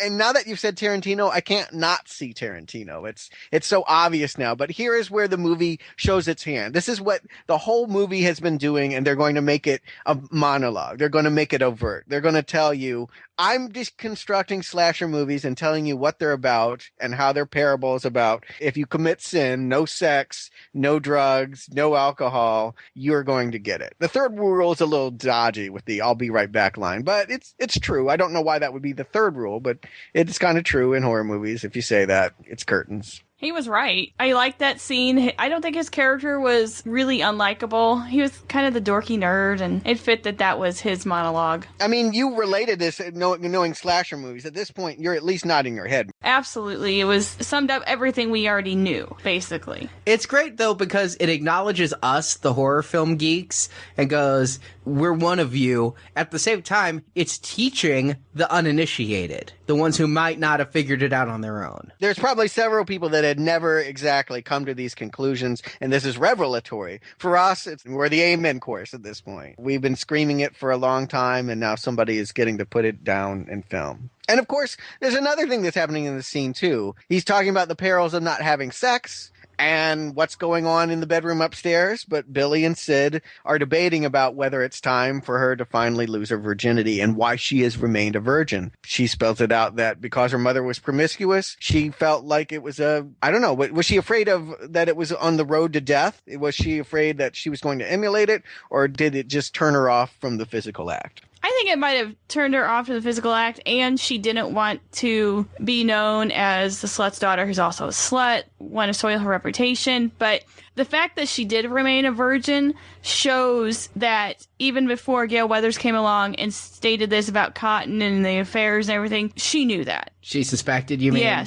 And now that you've said Tarantino, I can't not see Tarantino. It's so obvious now. But here is where the movie shows its hand. This is what the whole movie has been doing, and they're going to make it a monologue. They're going to make it overt. They're going to tell you, I'm deconstructing slasher movies and telling you what they're about and how their parable is about. If you commit sin, no sex, no drugs, no alcohol, you're going to get it. The third rule is a little dodgy with the I'll be right back line, but it's true. I don't know why that would be the third rule, but it's kind of true in horror movies. If you say that, it's curtains. He was right. I liked that scene. I don't think his character was really unlikable. He was kind of the dorky nerd, and it fit that was his monologue. I mean, you related this knowing slasher movies. At this point, you're at least nodding your head. Absolutely. It was summed up everything we already knew, basically. It's great, though, because it acknowledges us, the horror film geeks, and goes, we're one of you. At the same time, it's teaching the uninitiated, the ones who might not have figured it out on their own. There's probably several people that had never exactly come to these conclusions, and this is revelatory. For us, we're the amen course at this point. We've been screaming it for a long time, and now somebody is getting to put it down in film. And of course, there's another thing that's happening in the scene, too. He's talking about the perils of not having sex and what's going on in the bedroom upstairs, but Billy and Sid are debating about whether it's time for her to finally lose her virginity and why she has remained a virgin. She spells it out that because her mother was promiscuous, she felt like it was I don't know, was she afraid of that it was on the road to death? Was she afraid that she was going to emulate it, or did it just turn her off from the physical act? I think it might have turned her off to the physical act, and she didn't want to be known as the slut's daughter who's also a slut, want to soil her reputation. But the fact that she did remain a virgin shows that even before Gale Weathers came along and stated this about Cotton and the affairs and everything, she knew that. She suspected, you mean? Yeah.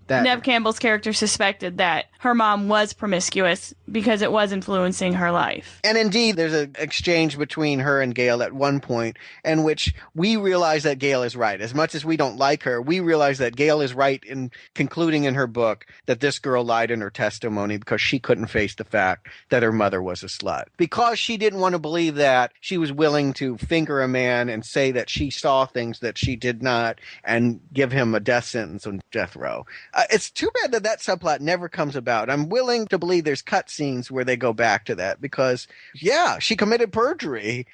Neve Campbell's character suspected that her mom was promiscuous because it was influencing her life. And indeed, there's an exchange between her and Gale at one point in which we realize that Gale is right. As much as we don't like her, we realize that Gale is right in concluding in her book that this girl lied in her testimony because she couldn't face the fact that her mother was a slut. Because she didn't want to believe that, she was willing to finger a man and say that she saw things that she did not and give him a death sentence on death row. It's too bad that subplot never comes about. I'm willing to believe there's cut scenes where they go back to that because, yeah, she committed perjury.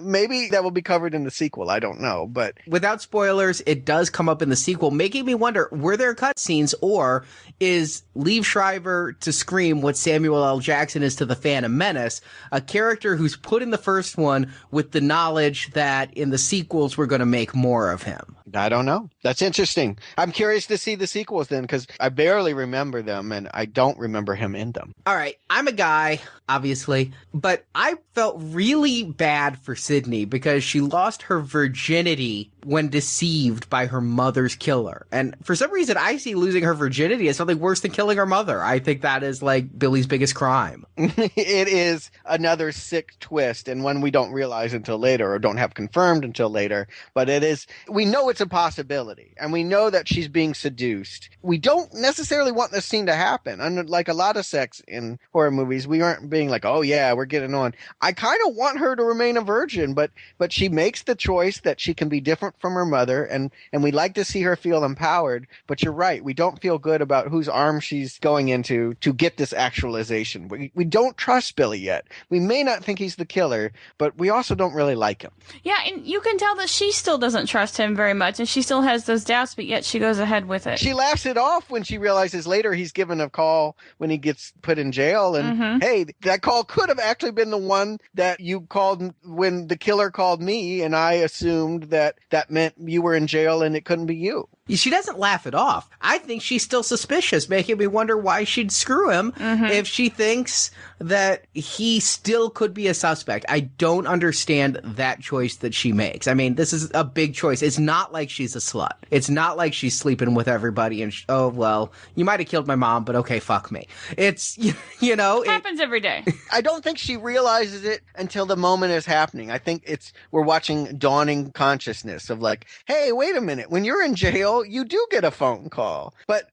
Maybe that will be covered in the sequel. I don't know. But without spoilers, it does come up in the sequel, making me wonder, were there cut scenes, or is Liev Schreiber to Scream what Samuel L. Jackson is to the Phantom Menace, a character who's put in the first one with the knowledge that in the sequels we're going to make more of him? I don't know. That's interesting. I'm curious to see the sequels then, because I barely remember them, and I don't remember him in them. All right. I'm a guy, obviously, but I felt really bad for Sydney because she lost her virginity when deceived by her mother's killer. And for some reason, I see losing her virginity as something worse than killing her mother. I think that is like Billy's biggest crime. It is another sick twist, and one we don't realize until later, or don't have confirmed until later. But it is, we know it's a possibility, and we know that she's being seduced. We don't necessarily want this scene to happen. Unlike a lot of sex in horror movies, we aren't being like, oh yeah, we're getting on. I kind of want her to remain a virgin, but she makes the choice that she can be different from her mother, and we like to see her feel empowered. But you're right, we don't feel good about whose arms she's going into to get this actualization. We don't trust Billy yet. We may not think he's the killer, but we also don't really like him. Yeah, and you can tell that she still doesn't trust him very much, and she still has those doubts, but yet she goes ahead with it. She laughs it off when she realizes later he's given a call when he gets put in jail, and hey, that call could have actually been the one that you called when the killer called me, and I assumed that meant you were in jail and it couldn't be you. She doesn't laugh it off. I think she's still suspicious, making me wonder why she'd screw him if she thinks that he still could be a suspect. I don't understand that choice that she makes. I mean, this is a big choice. It's not like she's a slut. It's not like she's sleeping with everybody and, oh, well, you might have killed my mom, but okay, fuck me. It's, you know. It happens every day. I don't think she realizes it until the moment is happening. I think we're watching dawning consciousness of like, hey, wait a minute. When you're in jail, you do get a phone call. But,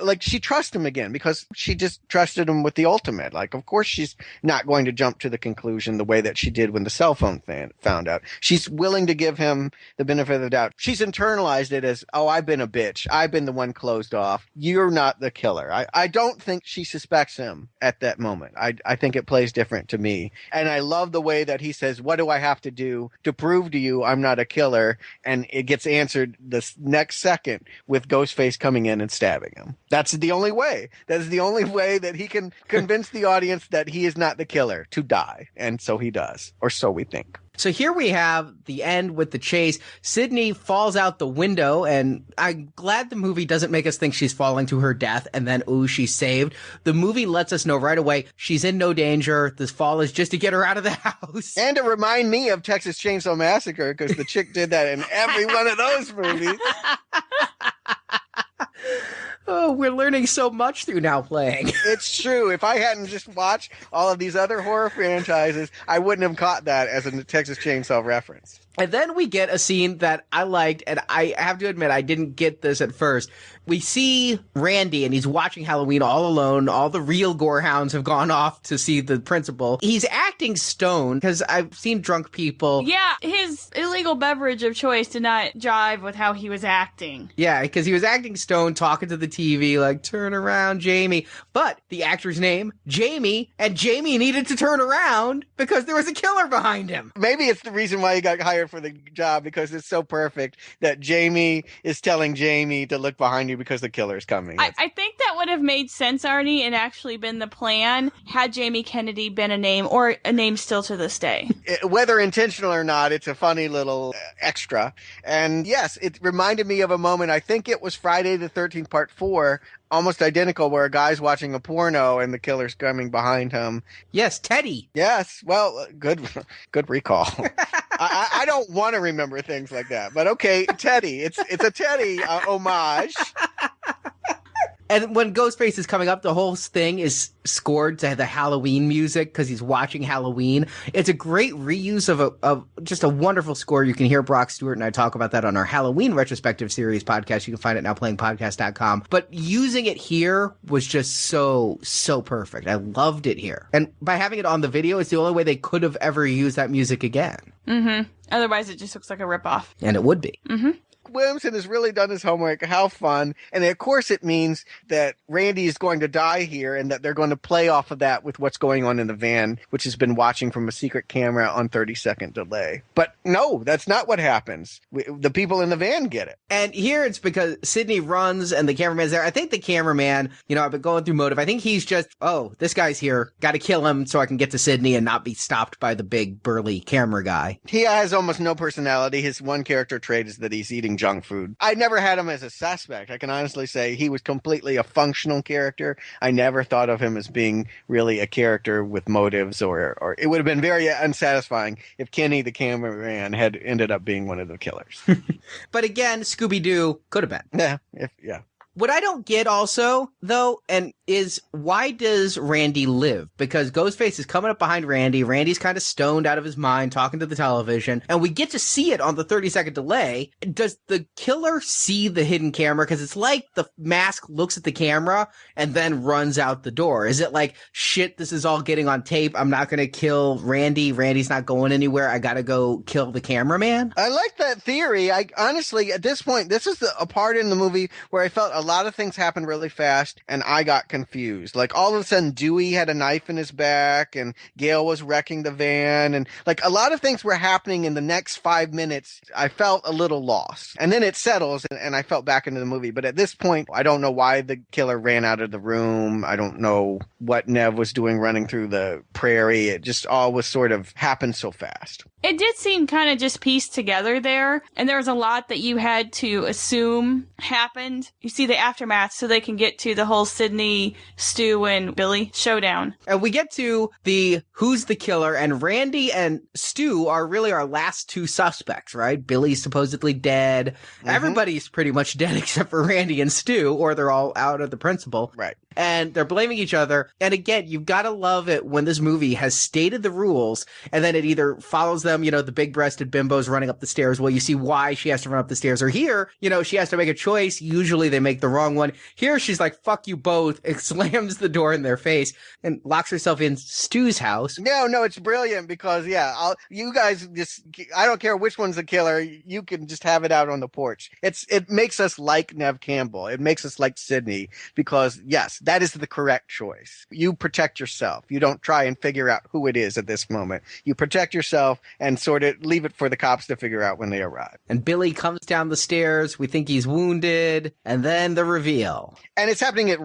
like she trusts him again because she just trusted him with the ultimate. Like, of course, she's not going to jump to the conclusion the way that she did when the cell phone found out. She's willing to give him the benefit of the doubt. She's internalized it as, oh, I've been a bitch. I've been the one closed off. You're not the killer. I don't think she suspects him at that moment. I think it plays different to me. And I love the way that he says, what do I have to do to prove to you I'm not a killer? And it gets answered the next second with Ghostface coming in and stabbing him. That's the only way. That is the only way that he can convince the audience that he is not the killer, to die. And so he does, or so we think. So here we have the end with the chase. Sydney falls out the window, and I'm glad the movie doesn't make us think she's falling to her death and then, ooh, she's saved. The movie lets us know right away she's in no danger. This fall is just to get her out of the house. And to remind me of Texas Chainsaw Massacre, because the chick did that in every one of those movies. Oh, we're learning so much through Now Playing. It's true. If I hadn't just watched all of these other horror franchises, I wouldn't have caught that as a Texas Chainsaw reference. And then we get a scene that I liked, and I have to admit, I didn't get this at first. We see Randy, and he's watching Halloween all alone. All the real gorehounds have gone off to see the principal. He's acting stoned, because I've seen drunk people. Yeah, his illegal beverage of choice did not jive with how he was acting. Yeah, because he was acting stoned, talking to the TV, like, turn around, Jamie. But the actor's name, Jamie, and Jamie needed to turn around because there was a killer behind him. Maybe it's the reason why he got hired for the job, because it's so perfect that Jamie is telling Jamie to look behind you because the killer's coming. I think that would have made sense, Arnie, and actually been the plan had Jamie Kennedy been a name, or a name still to this day. Whether intentional or not, it's a funny little extra. And yes, it reminded me of a moment, I think it was Friday the 13th Part 4, almost identical, where a guy's watching a porno and the killer's coming behind him. Yes, Teddy. Yes, well, good recall. I don't want to remember things like that, but okay, Teddy. It's a Teddy homage. And when Ghostface is coming up, the whole thing is scored to the Halloween music because he's watching Halloween. It's a great reuse of just a wonderful score. You can hear Brock Stewart and I talk about that on our Halloween retrospective series podcast. You can find it nowplayingpodcast.com. But using it here was just so perfect. I loved it here. And by having it on the video, it's the only way they could have ever used that music again. Mm-hmm. Otherwise, it just looks like a ripoff. And it would be. Mm-hmm. Williamson has really done his homework. How fun. And of course it means that Randy is going to die here and that they're going to play off of that with what's going on in the van, which has been watching from a secret camera on 30-second delay. But no, that's not what happens. The people in the van get it. And here it's because Sydney runs and the cameraman's there. I think the cameraman, I've been going through motive. I think he's just, this guy's here. Got to kill him so I can get to Sydney and not be stopped by the big burly camera guy. He has almost no personality. His one character trait is that he's eating junk food. I never had him as a suspect. I can honestly say he was completely a functional character. I never thought of him as being really a character with motives, or it would have been very unsatisfying if Kenny, the cameraman, had ended up being one of the killers. But again, Scooby-Doo could have been. Yeah. What I don't get also, though, is why does Randy live? Because Ghostface is coming up behind Randy. Randy's kind of stoned out of his mind talking to the television. And we get to see it on the 30-second delay. Does the killer see the hidden camera? Because it's like the mask looks at the camera and then runs out the door. Is it like, shit, this is all getting on tape. I'm not going to kill Randy. Randy's not going anywhere. I got to go kill the cameraman? I like that theory. I honestly, at this point, this is a part in the movie where I felt a lot of things happened really fast and I got confused. Like all of a sudden Dewey had a knife in his back and Gail was wrecking the van, and like a lot of things were happening in the next 5 minutes. I felt a little lost, and then it settles and I felt back into the movie. But at this point, I don't know why the killer ran out of the room. I don't know what Neve was doing running through the prairie. It just all was sort of happened so fast. It did seem kind of just pieced together there, and there was a lot that you had to assume happened. You see the aftermath so they can get to the whole Sydney, Stu, and Billy showdown. And we get to the who's the killer, and Randy and Stu are really our last two suspects, right? Billy's supposedly dead. Mm-hmm. Everybody's pretty much dead except for Randy and Stu, or they're all out of the principal. Right. And they're blaming each other. And again, you've got to love it when this movie has stated the rules and then it either follows them, the big-breasted bimbos running up the stairs. Well, you see why she has to run up the stairs. Or here, she has to make a choice. Usually they make the wrong one. Here, she's like, fuck you both. It slams the door in their face and locks herself in Stu's house. No, it's brilliant because, you guys just, I don't care which one's the killer. You can just have it out on the porch. It makes us like Neve Campbell. It makes us like Sydney because, yes, that is the correct choice. You protect yourself. You don't try and figure out who it is at this moment. You protect yourself and sort of leave it for the cops to figure out when they arrive. And Billy comes down the stairs. We think he's wounded. And then the reveal. And it's happening at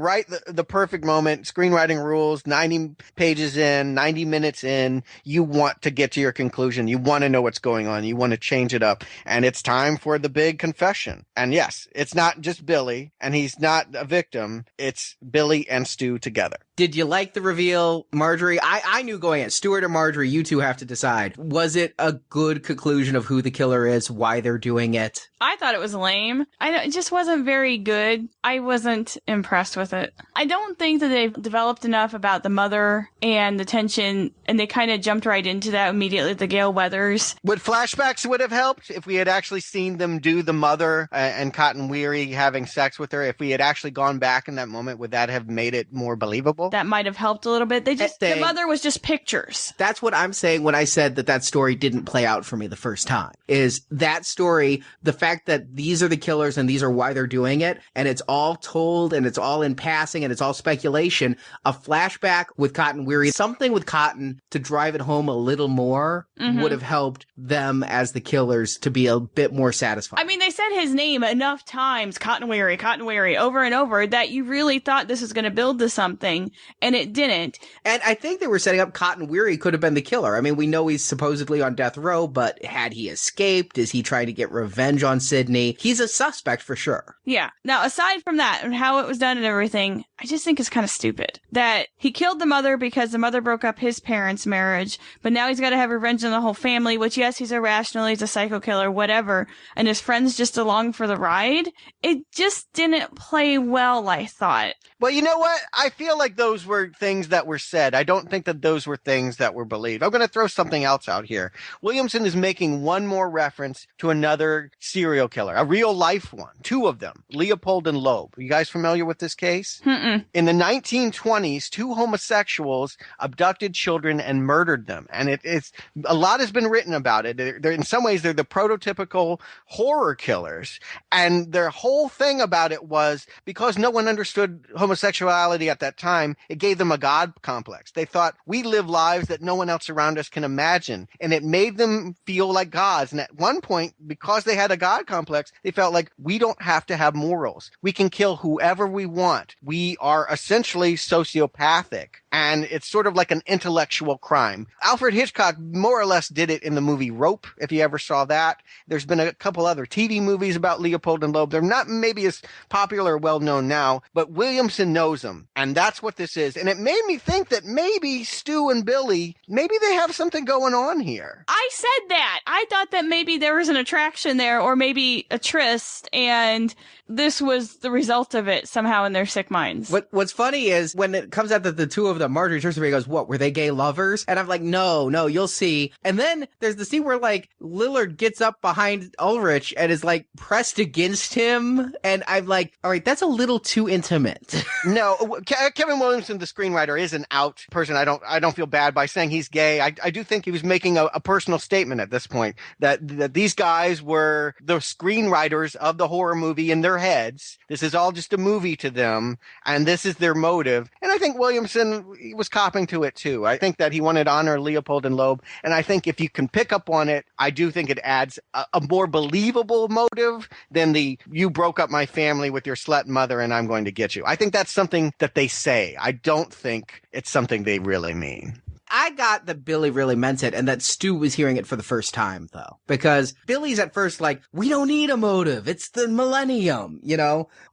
the perfect moment. Screenwriting rules, 90 pages in, 90 minutes in. You want to get to your conclusion. You want to know what's going on. You want to change it up. And it's time for the big confession. And yes, it's not just Billy, and he's not a victim. It's Billy and Stu together. Did you like the reveal, Marjorie? I knew going in. Stuart or Marjorie, you two have to decide. Was it a good conclusion of who the killer is, why they're doing it? I thought it was lame. It just wasn't very good. I wasn't impressed with it. I don't think that they've developed enough about the mother and the tension, and they kind of jumped right into that immediately, the Gale Weathers. Would flashbacks would have helped if we had actually seen them do the mother and Cotton Weary having sex with her? If we had actually gone back in that moment, would that have made it more believable. That might have helped a little bit. The mother was just pictures. That's what I'm saying when I said that story didn't play out for me the first time. Is that story, the fact that these are the killers and these are why they're doing it, and it's all told and it's all in passing and it's all speculation, a flashback with Cotton Weary, something with Cotton to drive it home a little more would have helped them as the killers to be a bit more satisfying. I mean, they said his name enough times, Cotton Weary, over and over, that you really thought this was going to build to something, and it didn't. And I think they were setting up Cotton Weary could have been the killer. I mean, we know he's supposedly on death row, but had he escaped? Is he trying to get revenge on Sydney? He's a suspect for sure. Yeah. Now, aside from that and how it was done and everything, I just think it's kind of stupid that he killed the mother because the mother broke up his parents' marriage, but now he's got to have revenge on the whole family, which, yes, he's irrational, he's a psycho killer, whatever, and his friend's just along for the ride. It just didn't play well, I thought. Well, you know what? I feel like those were things that were said. I don't think that those were things that were believed. I'm going to throw something else out here. Williamson is making one more reference to another serial killer, a real life one, two of them, Leopold and Loeb. Are you guys familiar with this case? Mm-mm. In the 1920s, two homosexuals abducted children and murdered them. And it's a lot has been written about it. They're in some ways, they're the prototypical horror killers. And their whole thing about it was because no one understood homosexuality at that time, it gave them a God complex. They thought, we live lives that no one else around us can imagine. And it made them feel like gods. And at one point, because they had a God complex, they felt like we don't have to have morals. We can kill whoever we want. We are essentially sociopathic. And it's sort of like an intellectual crime. Alfred Hitchcock more or less did it in the movie Rope, if you ever saw that. There's been a couple other TV movies about Leopold and Loeb. They're not maybe as popular or well-known now, but Williamson knows them. And that's what this is. And it made me think that maybe Stu and Billy, maybe they have something going on here. I said that. I thought that maybe there was an attraction there, or maybe a tryst, and this was the result of it somehow in their sick minds. What's funny is when it comes out that the two of them, Marjorie turns to me and goes, what, were they gay lovers? And I'm like, no, you'll see. And then there's the scene where like Lillard gets up behind Ulrich and is like pressed against him. And I'm like, all right, that's a little too intimate. No, Kevin Williamson, the screenwriter, is an out person. I don't feel bad by saying he's gay. I do think he was making a personal statement at this point that these guys were the screenwriters of the horror movie in their heads. This is all just a movie to them, and this is their motive. And I think Williamson was copping to it too. I think that he wanted to honor Leopold and Loeb, and I think if you can pick up on it, I do think it adds a more believable motive than the you broke up my family with your slut mother and I'm going to get you. I think that's something that they say. I don't think it's something they really mean. I got that Billy really meant it and that Stu was hearing it for the first time, though. Because Billy's at first like, we don't need a motive. It's the millennium,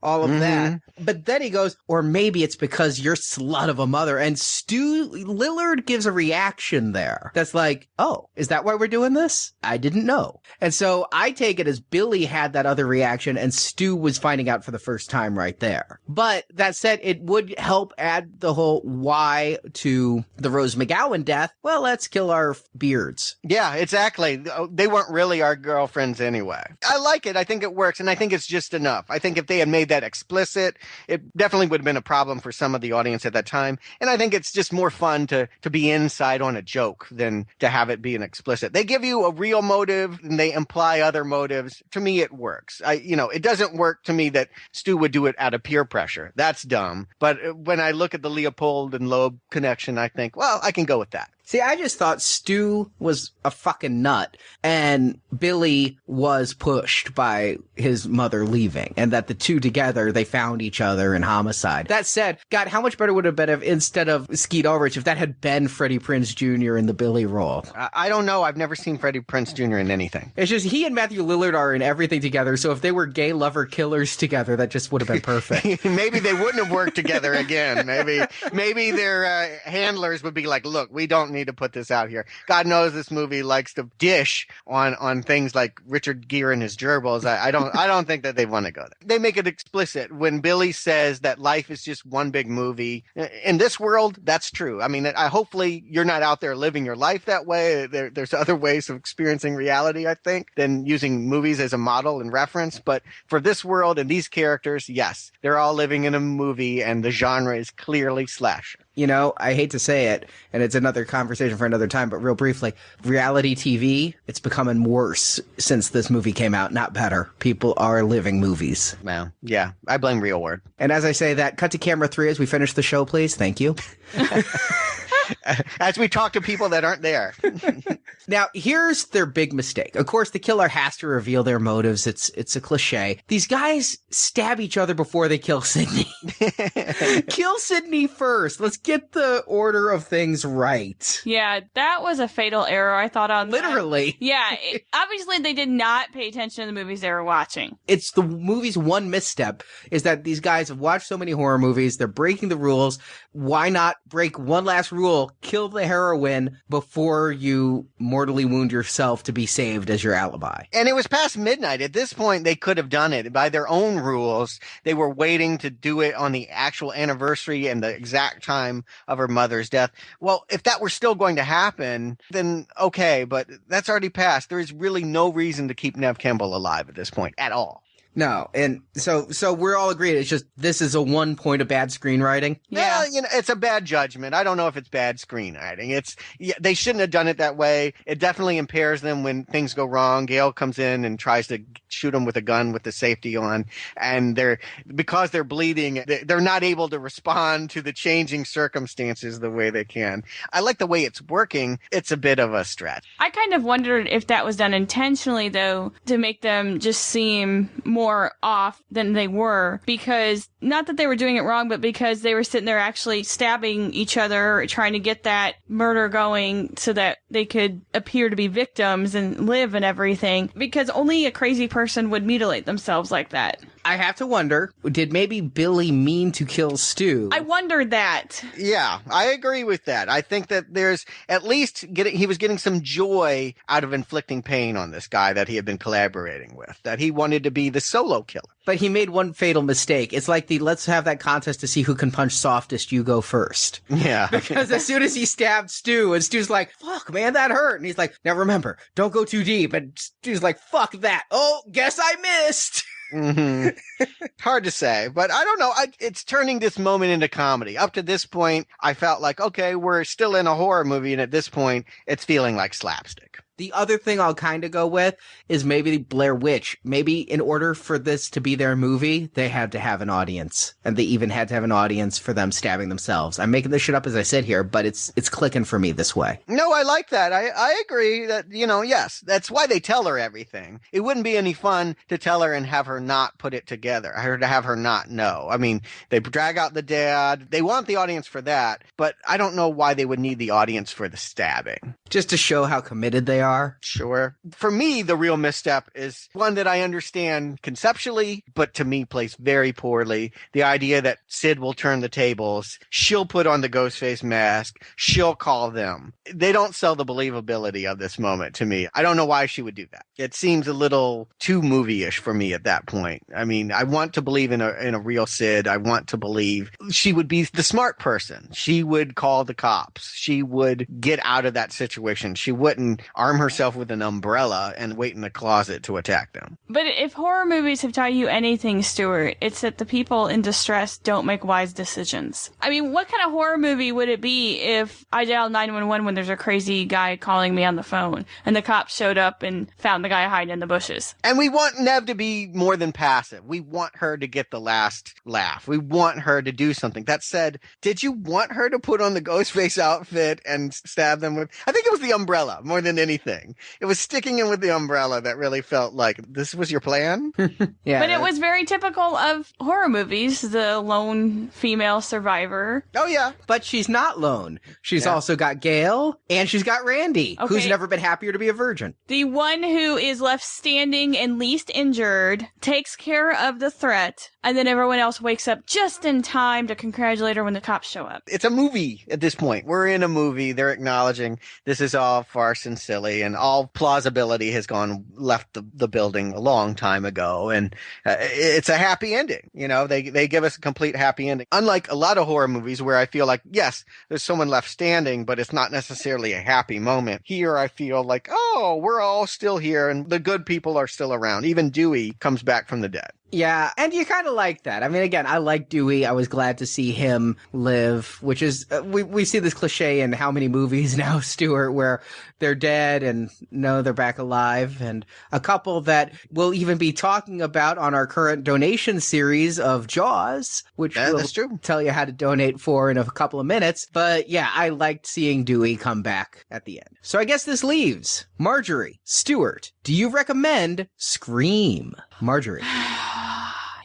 all of that. But then he goes, or maybe it's because you're slut of a mother. And Lillard gives a reaction there that's like, oh, is that why we're doing this? I didn't know. And so I take it as Billy had that other reaction and Stu was finding out for the first time right there. But that said, it would help add the whole why to the Rose McGowan death. Well, let's kill our beards. Yeah, exactly. They weren't really our girlfriends anyway. I like it. I think it works. And I think it's just enough. I think if they had made that explicit, it definitely would have been a problem for some of the audience at that time. And I think it's just more fun to be inside on a joke than to have it be an explicit. They give you a real motive and they imply other motives. To me, it works. It doesn't work to me that Stu would do it out of peer pressure. That's dumb. But when I look at the Leopold and Loeb connection, I think, well, I can go with that. See, I just thought Stu was a fucking nut and Billy was pushed by his mother leaving and that the two together, they found each other in homicide. That said, God, how much better would it have been if instead of Skeet Ulrich, if that had been Freddie Prinze Jr. in the Billy role? I don't know. I've never seen Freddie Prinze Jr. in anything. It's just he and Matthew Lillard are in everything together. So if they were gay lover killers together, that just would have been perfect. Maybe they wouldn't have worked together again. Maybe their handlers would be like, look, we don't need need to put this out here. God knows this movie likes to dish on things like Richard Gere and his gerbils. I don't think that they want to go there. They make it explicit when Billy says that life is just one big movie. In this world, that's true. I mean, hopefully you're not out there living your life that way. There's other ways of experiencing reality, I think, than using movies as a model and reference. But for this world and these characters, yes, they're all living in a movie, and the genre is clearly slasher. You know, I hate to say it, and it's another conversation for another time, but real briefly, reality TV, it's becoming worse since this movie came out, not better. People are living movies. Well, yeah, I blame Real Word. And as I say that, cut to camera 3 as we finish the show, please. Thank you. As we talk to people that aren't there. Now, here's their big mistake. Of course, the killer has to reveal their motives. It's a cliche. These guys stab each other before they kill Sidney. Kill Sidney first. Let's get the order of things right. Yeah, that was a fatal error, I thought, on that. Literally. Yeah, obviously they did not pay attention to the movies they were watching. It's the movie's one misstep is that these guys have watched so many horror movies. They're breaking the rules. Why not break one last rule? Kill the heroine before you mortally wound yourself to be saved as your alibi. And it was past midnight. At this point, they could have done it by their own rules. They were waiting to do it on the actual anniversary and the exact time of her mother's death. Well, if that were still going to happen, then okay, but that's already passed. There is really no reason to keep Neve Campbell alive at this point at all. No, and so we're all agreed. It's just this is a 1 point of bad screenwriting. Yeah, you know, it's a bad judgment. I don't know if it's bad screenwriting. They shouldn't have done it that way. It definitely impairs them when things go wrong. Gail comes in and tries to shoot them with a gun with the safety on, and because they're bleeding, they're not able to respond to the changing circumstances the way they can. I like the way it's working. It's a bit of a stretch. I kind of wondered if that was done intentionally, though, to make them just seem more off than they were, because not that they were doing it wrong, but because they were sitting there actually stabbing each other, trying to get that murder going so that they could appear to be victims and live and everything, because only a crazy person would mutilate themselves like that. I have to wonder, did maybe Billy mean to kill Stu? I wondered that. Yeah, I agree with that. I think that there's at least he was getting some joy out of inflicting pain on this guy that he had been collaborating with, that he wanted to be the solo killer. But he made one fatal mistake. It's like let's have that contest to see who can punch softest, you go first. Yeah. Because as soon as he stabbed Stu, and Stu's like, fuck, man, that hurt. And he's like, now remember, don't go too deep. And Stu's like, fuck that. Oh, guess I missed. Mm-hmm. Hard to say, but I don't know. It's turning this moment into comedy. Up to this point, I felt like, okay, we're still in a horror movie, and at this point, it's feeling like slapstick. The other thing I'll kind of go with is maybe Blair Witch. Maybe in order for this to be their movie, they had to have an audience. And they even had to have an audience for them stabbing themselves. I'm making this shit up as I sit here, but it's clicking for me this way. No, I like that. I agree that, yes, that's why they tell her everything. It wouldn't be any fun to tell her and have her not put it together. To have her not know. I mean, they drag out the dad. They want the audience for that, but I don't know why they would need the audience for the stabbing. Just to show how committed they are. Sure. For me, the real misstep is one that I understand conceptually, but to me plays very poorly. The idea that Sid will turn the tables. She'll put on the Ghostface mask. She'll call them. They don't sell the believability of this moment to me. I don't know why she would do that. It seems a little too movie-ish for me at that point. I mean, I want to believe in a real Sid. I want to believe she would be the smart person. She would call the cops. She would get out of that situation. She wouldn't arm herself with an umbrella and wait in the closet to attack them. But if horror movies have taught you anything, Stuart, it's that the people in distress don't make wise decisions. I mean, what kind of horror movie would it be if I dialed 911 when there's a crazy guy calling me on the phone and the cops showed up and found the guy hiding in the bushes? And we want Neve to be more than passive. We want her to get the last laugh. We want her to do something. That said, did you want her to put on the Ghostface outfit and stab them with... I think it was the umbrella more than anything. anything. It was sticking in with the umbrella that really felt like this was your plan. Yeah, But it was very typical of horror movies, the lone female survivor. Oh, yeah. But she's not lone. She's Yeah. also got Gail, and she's got Randy, who's Okay. never been happier to be a virgin. The one who is left standing and least injured takes care of the threat, and then everyone else wakes up just in time to congratulate her when the cops show up. It's a movie at this point. We're in a movie. They're acknowledging this is all farce and silly, and all plausibility has left the building a long time ago. And it's a happy ending. You know, they give us a complete happy ending. Unlike a lot of horror movies where I feel like, yes, there's someone left standing, but it's not necessarily a happy moment. Here, I feel like, oh, we're all still here, and the good people are still around. Even Dewey comes back from the dead. Yeah, and you kind of like that. I mean, again, I like Dewey. I was glad to see him live, which is, we see this cliche in how many movies now, Stuart, where they're dead and no, they're back alive. And a couple that we'll even be talking about on our current donation series of Jaws, which that's true. Tell you how to donate for in a couple of minutes. But yeah, I liked seeing Dewey come back at the end. So I guess this leaves Marjorie, Stuart. Do you recommend Scream? Marjorie.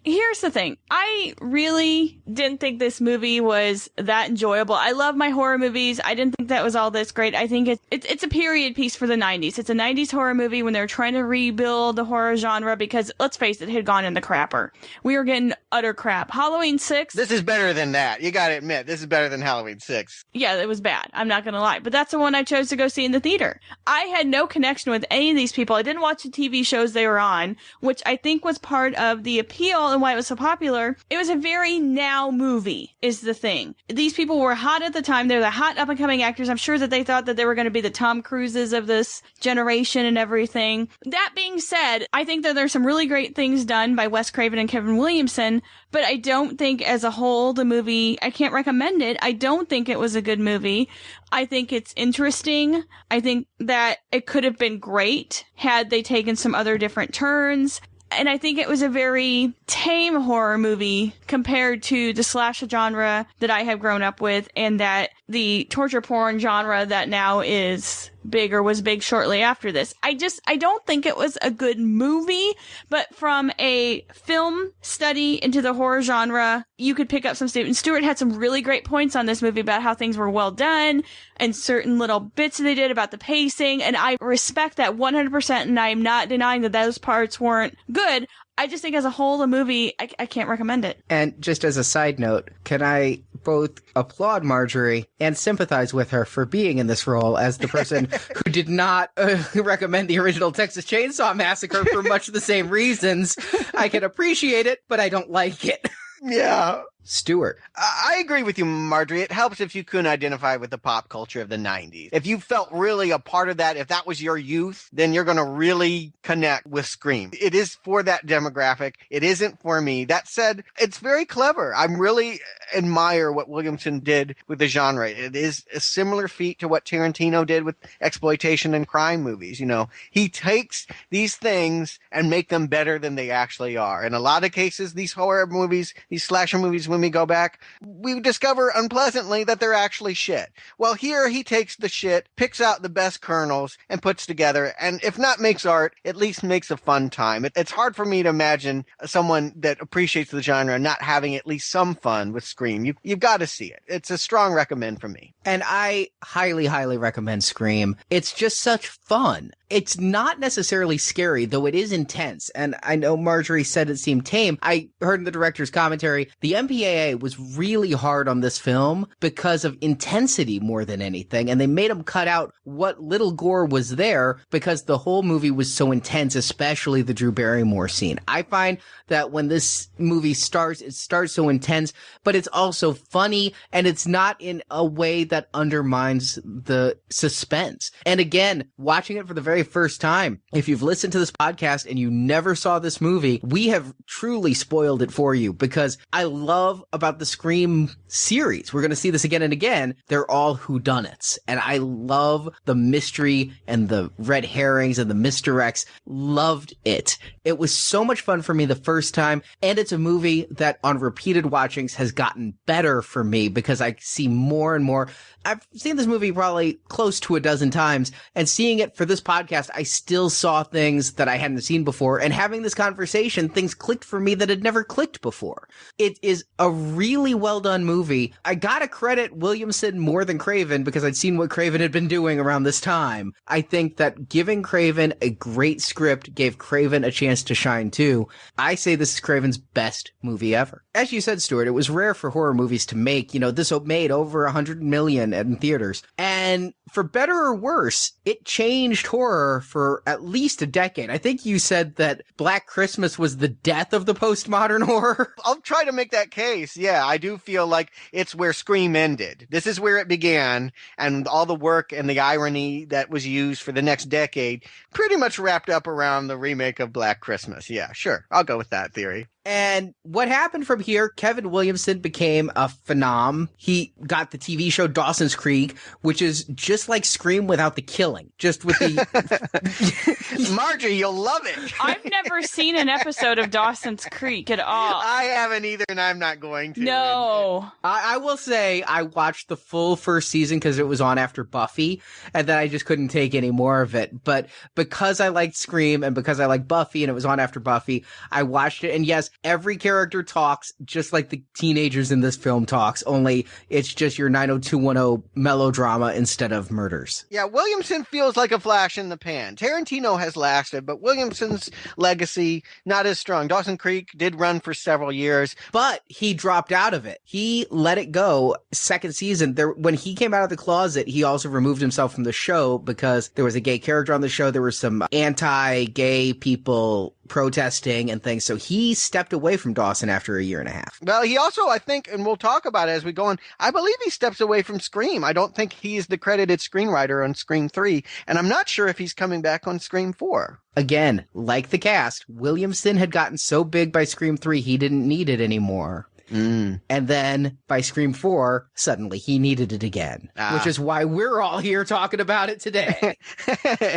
Here's the thing. I really didn't think this movie was that enjoyable. I love my horror movies. I didn't think that was all this great. I think it's a period piece for the 90s. It's a 90s horror movie when they're trying to rebuild the horror genre because, let's face it had gone in the crapper. We were getting utter crap. Halloween 6. This is better than that. You got to admit, this is better than Halloween 6. Yeah, it was bad. I'm not going to lie. But that's the one I chose to go see in the theater. I had no connection with any of these people. I didn't watch the TV shows they were on, which I think was part of the appeal and why it was so popular. It was a very now movie is the thing. These people were hot at the time. They're the hot up and coming actors. I'm sure that they thought that they were going to be the Tom Cruises of this generation and everything. That being said, I think that there's some really great things done by Wes Craven and Kevin Williamson, but I don't think as a whole the movie, I can't recommend it. I don't think it was a good movie. I think it's interesting. I think that it could have been great had they taken some other different turns. And I think it was a very tame horror movie compared to the slasher genre that I have grown up with and that the torture porn genre that now is big or was big shortly after this. I don't think it was a good movie, but from a film study into the horror genre, you could pick up some statements. Stuart had some really great points on this movie about how things were well done and certain little bits they did about the pacing, and I respect that 100%, and I am not denying that those parts weren't good. I just think as a whole, the movie, I can't recommend it. And just as a side note, can I both applaud Marjorie and sympathize with her for being in this role as the person who did not recommend the original Texas Chainsaw Massacre for much of the same reasons. I can appreciate it, but I don't like it. Yeah. Stuart. I agree with you, Marjorie. It helps if you can identify with the pop culture of the 90s. If you felt really a part of that, if that was your youth, then you're going to really connect with Scream. It is for that demographic. It isn't for me. That said, it's very clever. I really admire what Williamson did with the genre. It is a similar feat to what Tarantino did with exploitation and crime movies. You know, he takes these things and make them better than they actually are. In a lot of cases, these horror movies, these slasher movies, when we go back, we discover unpleasantly that they're actually shit. Well, here he takes the shit, picks out the best kernels, and puts together, and if not makes art, at least makes a fun time. It's hard for me to imagine someone that appreciates the genre not having at least some fun with Scream. You've got to see it. It's a strong recommend from me. And I highly, highly recommend Scream. It's just such fun. It's not necessarily scary, though it is intense. And I know Marjorie said it seemed tame. I heard in the director's commentary, the MPAA was really hard on this film because of intensity more than anything. And they made them cut out what little gore was there because the whole movie was so intense, especially the Drew Barrymore scene. I find that when this movie starts, it starts so intense, but it's also funny and it's not in a way that undermines the suspense. And again, watching it for the very very first time, if you've listened to this podcast and you never saw this movie, we have truly spoiled it for you, because I love about the Scream series, we're going to see this again and again, they're all whodunits. And I love the mystery and the red herrings and the misdirects. Loved it. It was so much fun for me the first time, and it's a movie that on repeated watchings has gotten better for me because I see more and more. I've seen this movie probably close to a dozen times, and seeing it for this podcast, I still saw things that I hadn't seen before, and having this conversation, things clicked for me that had never clicked before. It is a really well done movie. I gotta credit Williamson more than Craven because I'd seen what Craven had been doing around this time. I think that giving Craven a great script gave Craven a chance to shine too. I say this is Craven's best movie ever. As you said, Stuart, it was rare for horror movies to make, this made over 100 million in theaters. And for better or worse, it changed horror for at least a decade. I think you said that Black Christmas was the death of the postmodern horror. I'll try to make that case. Yeah, I do feel like it's where Scream ended. This is where it began, and all the work and the irony that was used for the next decade pretty much wrapped up around the remake of Black Christmas. Yeah, sure. I'll go with that theory. And what happened from here, Kevin Williamson became a phenom. He got the TV show Dawson's Creek, which is just like Scream without the killing. Just with the... Marjorie, you'll love it. I've never seen an episode of Dawson's Creek at all. I haven't either, and I'm not going to. No. I will say I watched the full first season because it was on after Buffy, and then I just couldn't take any more of it. But because I liked Scream and because I liked Buffy and it was on after Buffy, I watched it. And yes, every character talks just like the teenagers in this film talks, only it's just your 90210 melodrama instead of murders. Yeah, Williamson feels like a flash in the pan. Tarantino has lasted, but Williamson's legacy, not as strong. Dawson Creek did run for several years. But he dropped out of it. He let it go. Second season, when he came out of the closet, he also removed himself from the show because there was a gay character on the show. There were some anti-gay people protesting and things. So he stepped away from Dawson after a year and a half. Well, he also, I think, and we'll talk about it as we go on, I believe he steps away from Scream. I don't think he's the credited screenwriter on Scream 3, and I'm not sure if he's coming back on Scream 4. Again, like the cast, Williamson had gotten so big by Scream 3, he didn't need it anymore. And then by Scream 4, suddenly he needed it again, which is why we're all here talking about it today.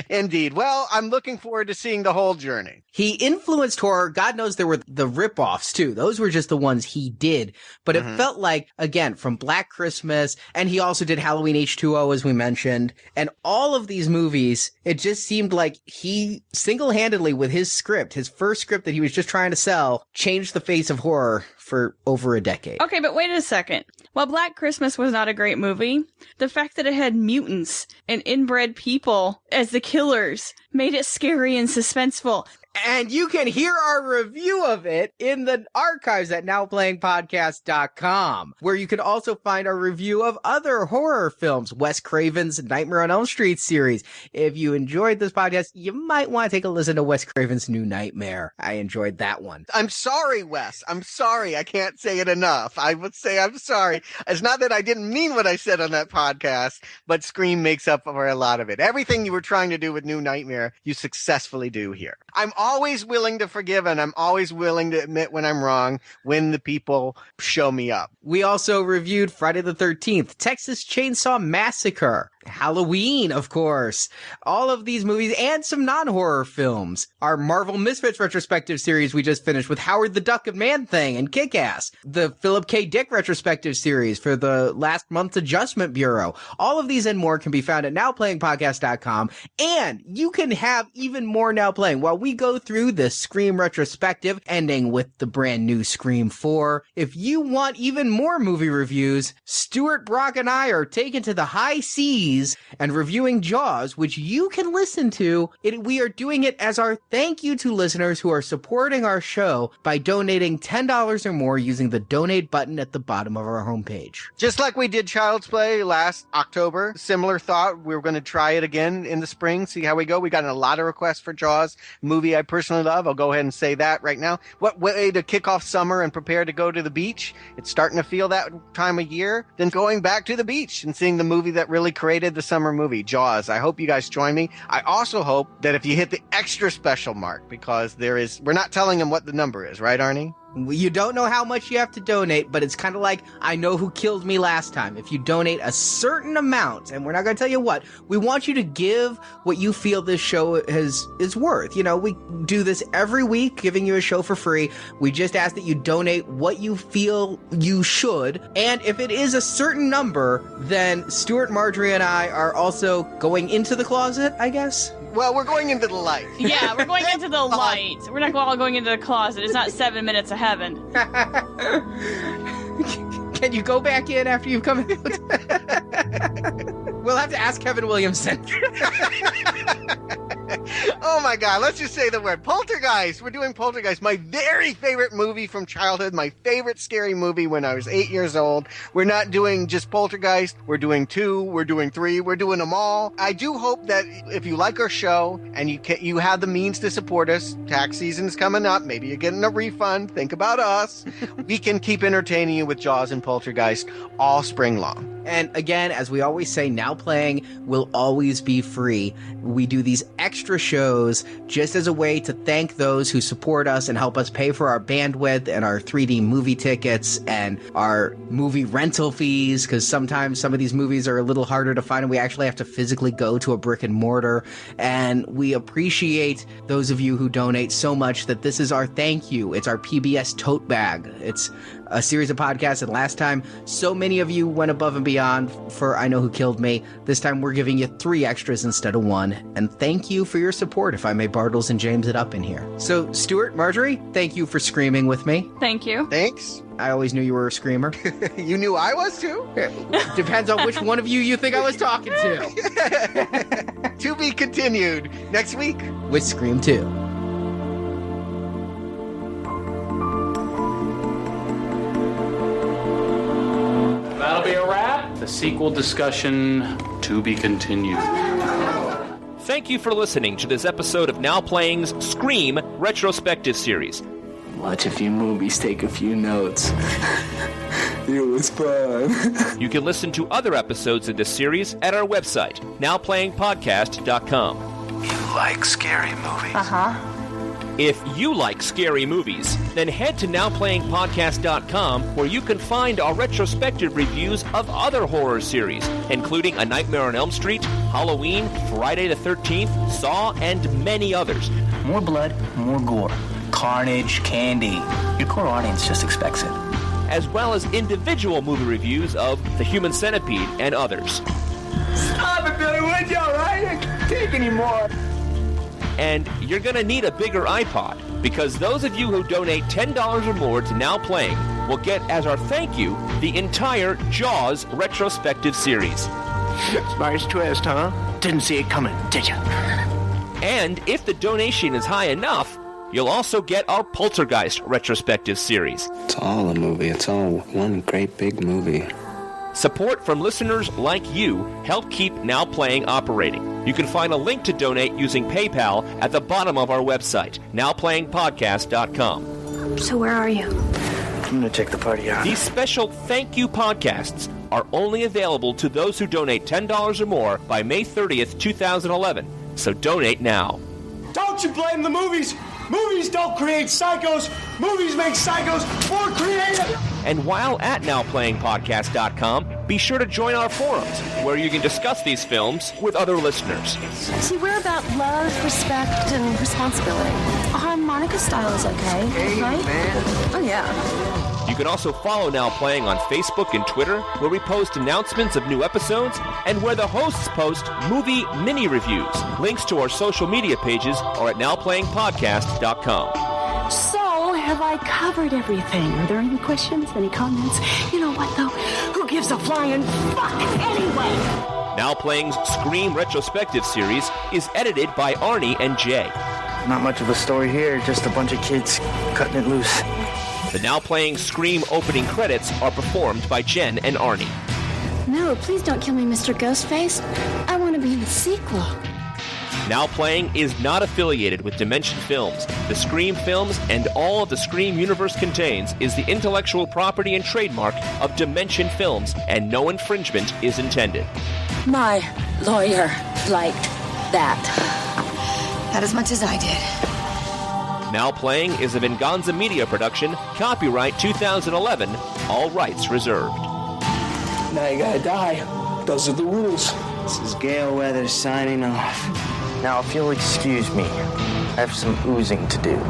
Indeed. Well, I'm looking forward to seeing the whole journey. He influenced horror. God knows there were the ripoffs too. Those were just the ones he did. But it felt like, again, from Black Christmas, and he also did Halloween H2O, as we mentioned, and all of these movies, it just seemed like he single-handedly, with his script, his first script that he was just trying to sell, changed the face of horror for over a decade. Okay, but wait a second. While Black Christmas was not a great movie, the fact that it had mutants and inbred people as the killers made it scary and suspenseful. And you can hear our review of it in the archives at nowplayingpodcast.com, where you can also find our review of other horror films, Wes Craven's Nightmare on Elm Street series. If you enjoyed this podcast, you might want to take a listen to Wes Craven's New Nightmare. I enjoyed that one. I'm sorry, Wes. I'm sorry. I can't say it enough. I would say I'm sorry. It's not that I didn't mean what I said on that podcast, but Scream makes up for a lot of it. Everything you were trying to do with New Nightmare, you successfully do here. I'm always willing to forgive, and I'm always willing to admit when I'm wrong when the people show me up. We also reviewed Friday the 13th, Texas Chainsaw Massacre, Halloween, of course, all of these movies, and some non-horror films. Our Marvel Misfits retrospective series we just finished with Howard the Duck and Man-Thing and Kick-Ass. The Philip K. Dick retrospective series for the last month's Adjustment Bureau. All of these and more can be found at nowplayingpodcast.com, and you can have even more Now Playing while we go through this Scream retrospective, ending with the brand new Scream 4. If you want even more movie reviews, Stuart, Brock, and I are taken to the high seas and reviewing Jaws, which you can listen to. We are doing it as our thank you to listeners who are supporting our show by donating $10 or more using the donate button at the bottom of our homepage. Just like we did Child's Play last October, similar thought. We were going to try it again in the spring, see how we go. We got a lot of requests for Jaws, movie I personally love. I'll go ahead and say that right now. What way to kick off summer and prepare to go to the beach? It's starting to feel that time of year. Then going back to the beach and seeing the movie that really created awaited the summer movie, Jaws. I hope you guys join me. I also hope that if you hit the extra special mark, because we're not telling them what the number is, right, Arnie? You don't know how much you have to donate, but it's kind of like I Know Who Killed Me last time. If you donate a certain amount, and we're not going to tell you what, we want you to give what you feel this show is worth. You know, we do this every week, giving you a show for free. We just ask that you donate what you feel you should. And if it is a certain number, then Stuart, Marjorie, and I are also going into the closet, I guess. Well, we're going into the light. Yeah, we're going into the light. We're not all going into the closet. It's not 7 minutes of heaven. Can you go back in after you've come out? We'll have to ask Kevin Williamson. Oh my God, let's just say the word. Poltergeist. We're doing Poltergeist, my very favorite movie from childhood, my favorite scary movie when I was 8 years old. We're not doing just Poltergeist. We're doing 2, we're doing 3, we're doing them all. I do hope that if you like our show and you have the means to support us, tax season's coming up, maybe you're getting a refund, think about us. We can keep entertaining you with Jaws and Poltergeist all spring long. And again, as we always say, Now Playing will always be free. We do these extra shows just as a way to thank those who support us and help us pay for our bandwidth and our 3D movie tickets and our movie rental fees, because sometimes some of these movies are a little harder to find and we actually have to physically go to a brick and mortar. And we appreciate those of you who donate so much that this is our thank you. It's our PBS tote bag. It's a series of podcasts, and last time so many of you went above and beyond for I Know Who Killed Me. This time we're giving you 3 extras instead of 1, and thank you for your support, if I may Bartles and James it up in here. So Stuart, Marjorie, thank you for screaming with me. Thank you. Thanks. I always knew you were a screamer. You knew I was too? Depends on which one of you think I was talking to. To be continued next week with Scream 2. That'll be a wrap. The sequel discussion to be continued. Thank you for listening to this episode of Now Playing's Scream Retrospective Series. Watch a few movies, take a few notes. It was fun. You can listen to other episodes of this series at our website, nowplayingpodcast.com. You like scary movies? Uh-huh. If you like scary movies, then head to nowplayingpodcast.com, where you can find our retrospective reviews of other horror series, including A Nightmare on Elm Street, Halloween, Friday the 13th, Saw, and many others. More blood, more gore. Carnage, candy. Your core audience just expects it. As well as individual movie reviews of The Human Centipede and others. Stop it, Billy, would you, all right? I can't take any more. And you're going to need a bigger iPod, because those of you who donate $10 or more to Now Playing will get, as our thank you, the entire Jaws retrospective series. Nice twist, huh? Didn't see it coming, did you? And if the donation is high enough, you'll also get our Poltergeist retrospective series. It's all a movie. It's all one great big movie. Support from listeners like you help keep Now Playing operating. You can find a link to donate using PayPal at the bottom of our website, nowplayingpodcast.com. So where are you? I'm going to check the party out. These special thank you podcasts are only available to those who donate $10 or more by May 30th, 2011. So donate now. Don't you blame the movies! Movies don't create psychos! Movies make psychos more creative! And while at nowplayingpodcast.com, be sure to join our forums, where you can discuss these films with other listeners. See, we're about love, respect, and responsibility. Harmonica style is okay, right? Oh, yeah. You can also follow Now Playing on Facebook and Twitter, where we post announcements of new episodes, and where the hosts post movie mini-reviews. Links to our social media pages are at nowplayingpodcast.com. So, have I covered everything? Are there any questions, any comments? You know what, though? Who gives a flying fuck anyway? Now Playing's Scream Retrospective series is edited by Arnie and Jay. Not much of a story here, just a bunch of kids cutting it loose. The Now Playing Scream opening credits are performed by Jen and Arnie. No, please don't kill me, Mr. Ghostface. I want to be in the sequel. Now Playing is not affiliated with Dimension Films. The Scream films and all of the Scream universe contains is the intellectual property and trademark of Dimension Films, and no infringement is intended. My lawyer liked that. Not as much as I did. Now Playing is a Venganza Media production, copyright 2011, all rights reserved. Now you gotta die. Those are the rules. This is Gale Weathers signing off. Now, if you'll excuse me, I have some oozing to do.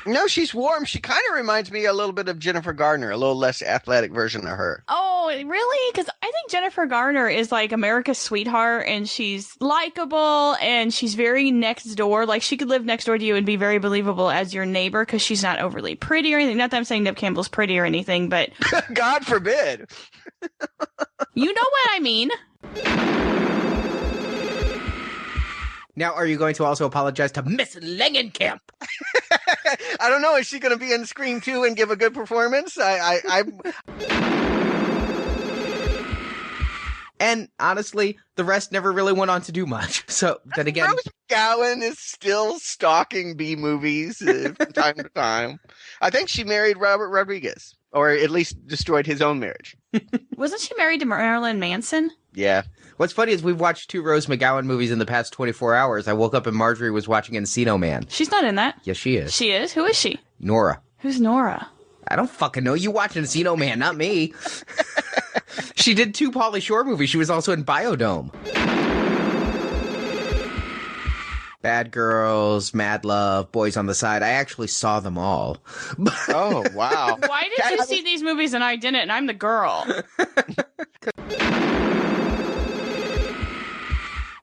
No, she's warm. She kind of reminds me a little bit of Jennifer Garner, a little less athletic version of her. Oh, really? Because I think Jennifer Garner is like America's sweetheart, and she's likable, and she's very next door. Like, she could live next door to you and be very believable as your neighbor because she's not overly pretty or anything. Not that I'm saying Neve Campbell's pretty or anything, but... God forbid. You know what I mean. Now, are you going to also apologize to Miss Langenkamp? I don't know. Is she going to be in Scream 2 and give a good performance? And honestly, the rest never really went on to do much. So then again, Rose McGowan is still stalking B movies from time to time. I think she married Robert Rodriguez, or at least destroyed his own marriage. Wasn't she married to Marilyn Manson? Yeah. What's funny is we've watched 2 Rose McGowan movies in the past 24 hours. I woke up and Marjorie was watching Encino Man. She's not in that. Yes, she is. She is? Who is she? Nora. Who's Nora? I don't fucking know. You watched Encino Man, not me. She did 2 Pauly Shore movies. She was also in Biodome. Bad Girls, Mad Love, Boys on the Side. I actually saw them all. Oh, wow. Why did you see these movies and I didn't, and I'm the girl?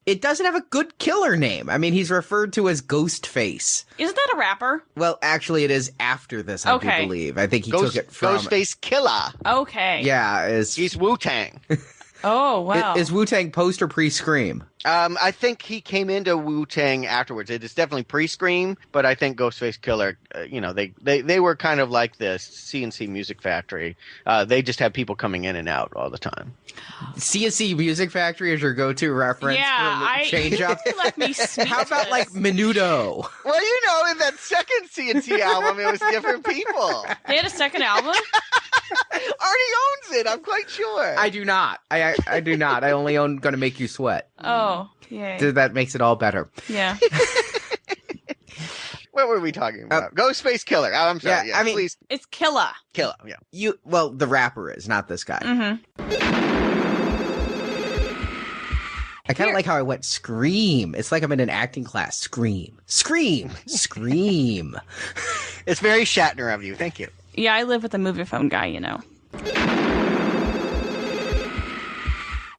It doesn't have a good killer name. I mean, he's referred to as Ghostface. Isn't that a rapper? Well, actually, it is after this, I do believe. I think he took it from... Ghostface Killer. Okay. Yeah. He's Wu-Tang. Oh, wow. Is Wu-Tang post or pre-Scream? I think he came into Wu-Tang afterwards. It is definitely pre-Scream, but I think Ghostface Killer, they were kind of like this CNC Music Factory. They just have people coming in and out all the time. CNC Music Factory is your go-to reference for change-up? Left me speechless. How about, like, Menudo? Well, in that second CNC album, it was different people. They had a second album? Arnie owns it, I'm quite sure. I do not. I do not. I only own Gonna Make You Sweat. Oh, yay. That makes it all better. Yeah. What were we talking about? Ghostface Killer. Oh, I'm sorry. Yeah, I mean, please. It's Killer. Killer, yeah. Well, the rapper is, not this guy. Mm-hmm. I kind of like how I went Scream. It's like I'm in an acting class. Scream. Scream. Scream. It's very Shatner of you. Thank you. Yeah, I live with a movie phone guy, you know.